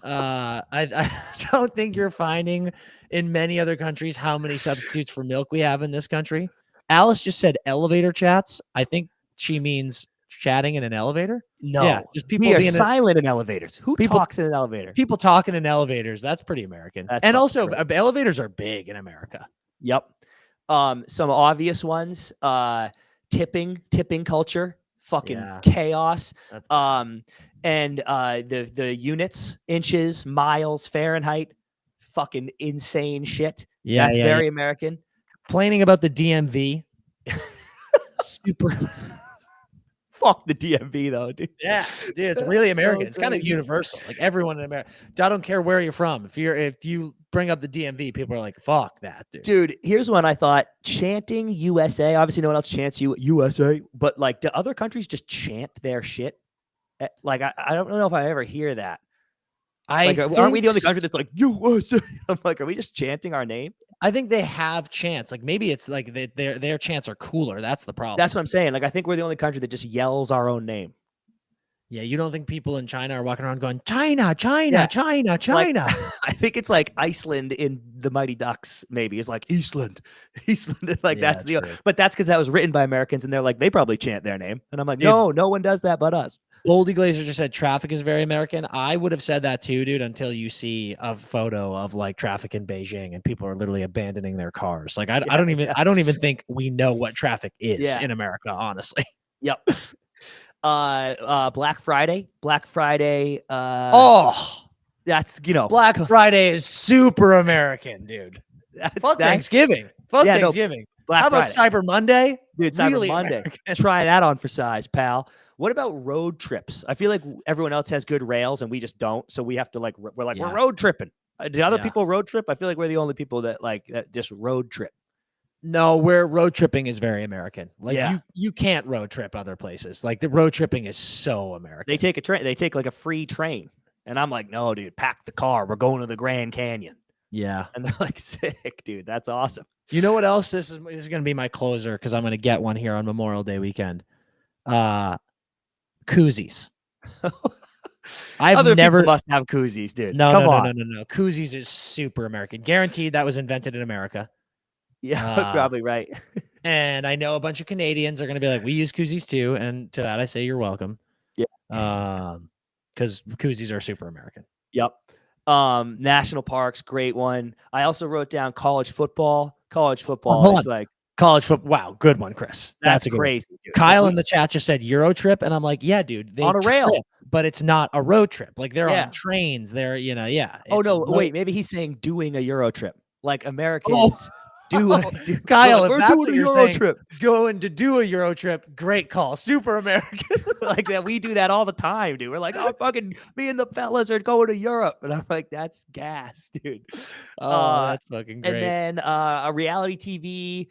I don't think you're finding in many other countries how many substitutes for milk we have in this country. Alice just said elevator chats. I think she means chatting in an elevator. No, just people being silent in elevators. Who talks in an elevator? People talking in elevators. That's pretty American. And also elevators are big in America. Yep. Some obvious ones, tipping culture, fucking chaos. And the units, inches, miles, Fahrenheit, fucking insane shit. Yeah. That's very American. Complaining about the DMV. Super. Fuck the DMV though, dude. Yeah, dude, it's really American. It's kind of universal. Like everyone in America. I don't care where you're from. If you bring up the DMV, people are like, "Fuck that, dude." Dude, here's one I thought: chanting USA. Obviously, no one else chants USA, but like, do other countries just chant their shit? Like, I don't know if I ever hear that. Aren't we the only country that's like USA? I'm like, are we just chanting our name? I think they have chants. Like maybe it's like their chants are cooler. That's the problem. That's what I'm saying. Like I think we're the only country that just yells our own name. Yeah, you don't think people in China are walking around going China, China, China, China? Like, I think it's like Iceland in the Mighty Ducks. Maybe it's like Eastland. Like that's but that's because that was written by Americans, and they're like they probably chant their name, and I'm like, dude, no one does that but us. Boldy Glazer just said traffic is very American. I would have said that too, dude, until you see a photo of like traffic in Beijing and people are literally abandoning their cars. Like I don't even think we know what traffic is in America, honestly. Yep. Black Friday. That's Black Friday is super American, dude. Fuck Thanksgiving. Fuck Thanksgiving. How about Cyber Monday? Dude, Cyber Monday. Try that on for size, pal. What about road trips? I feel like everyone else has good rails and we just don't. So we have to we're road tripping. Do other people road trip? I feel like we're the only people that that just road trip. No, where road tripping is very American. Like you can't road trip other places. Like the road tripping is so American. They take a train. They take like a free train. And I'm like, no, dude, pack the car. We're going to the Grand Canyon. Yeah. And they're like, sick, dude. That's awesome. You know what else? This is going to be my closer because I'm going to get one here on Memorial Day weekend. Koozies. Other people must have koozies, dude. No. Koozies is super American. Guaranteed that was invented in America. Yeah, probably right. And I know a bunch of Canadians are going to be like, we use koozies too. And to that, I say you're welcome. Yeah. Because koozies are super American. Yep. National parks, great one. I also wrote down college football. College football is like college football. Wow, good one, Chris. That's crazy. Dude. Kyle in the chat just said Euro trip, and I'm like, yeah, dude, they on a rail, but it's not a road trip. Like they're on trains. They're Oh no, wait, maybe he's saying doing a Euro trip, like Americans. Kyle, if that's what you're saying, going to do a Euro trip, great call. Super American. Like that. We do that all the time, dude. We're like, oh, fucking me and the fellas are going to Europe. And I'm like, that's gas, dude. Oh, that's fucking great. And then a reality TV,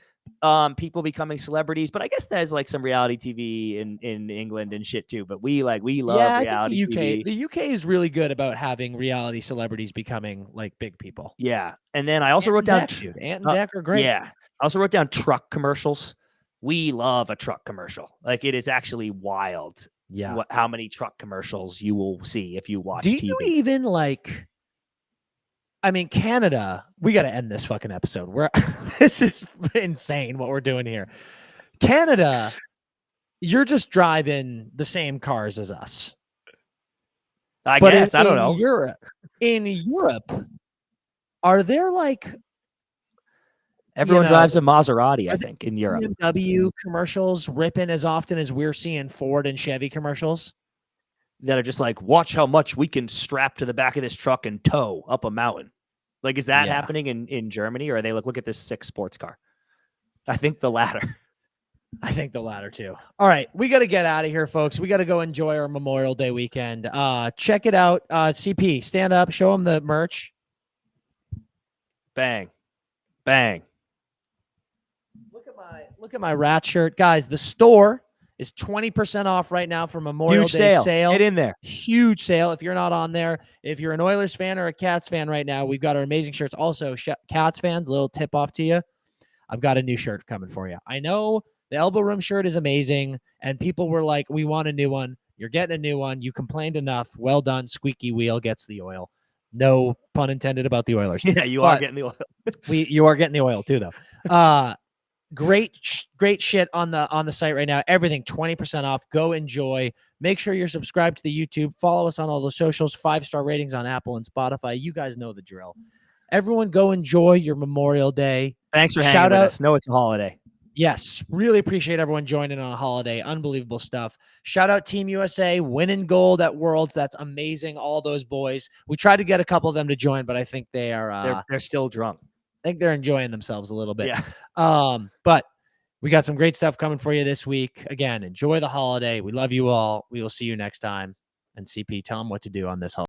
people becoming celebrities, but I guess there's like some reality TV in England and shit too. But we love I think reality the UK, TV. the UK is really good about having reality celebrities becoming like big people. Yeah, and then I also Ant wrote and down Dec, dude. Ant and Dec are great. Yeah, I also wrote down truck commercials. We love a truck commercial. Like it is actually wild. Yeah. How many truck commercials you will see if you watch Do TV. you even like? I mean, Canada. We got to end this fucking episode. This is insane what we're doing here. Canada, you're just driving the same cars as us. I guess I don't know. In Europe, are there like everyone drives a Maserati? I think in Europe, BMW commercials ripping as often as we're seeing Ford and Chevy commercials that are just like, watch how much we can strap to the back of this truck and tow up a mountain. Like, is that happening in Germany, or are they like, look at this sick sports car? I think the latter. I think the latter too. All right, we got to get out of here, folks. We got to go enjoy our Memorial Day weekend. Check it out. CP, stand up, show them the merch. Bang, bang. Look at my rat shirt, guys. The store is 20% off right now for Memorial Day sale. Get in there. Huge sale. If you're not on there, if you're an Oilers fan or a Cats fan right now, we've got our amazing shirts. Also, Cats fans, little tip off to you. I've got a new shirt coming for you. I know the elbow room shirt is amazing, and people were like, we want a new one. You're getting a new one. You complained enough. Well done. Squeaky wheel gets the oil. No pun intended about the Oilers. Yeah, you are getting the oil. You are getting the oil too, though. Great shit on the site right now. Everything 20% off. Go enjoy. Make sure you're subscribed to the YouTube. Follow us on all the socials. 5-star ratings on Apple and Spotify. You guys know the drill. Everyone go enjoy your Memorial Day. Thanks for hanging with us. No, it's a holiday. Yes, really appreciate everyone joining on a holiday. Unbelievable stuff. Shout out Team USA, winning gold at Worlds. That's amazing. All those boys. We tried to get a couple of them to join, but I think they are they're still drunk. I think they're enjoying themselves a little bit. Yeah. But we got some great stuff coming for you this week. Again, enjoy the holiday. We love you all. We will see you next time. And CP, tell them what to do on this holiday.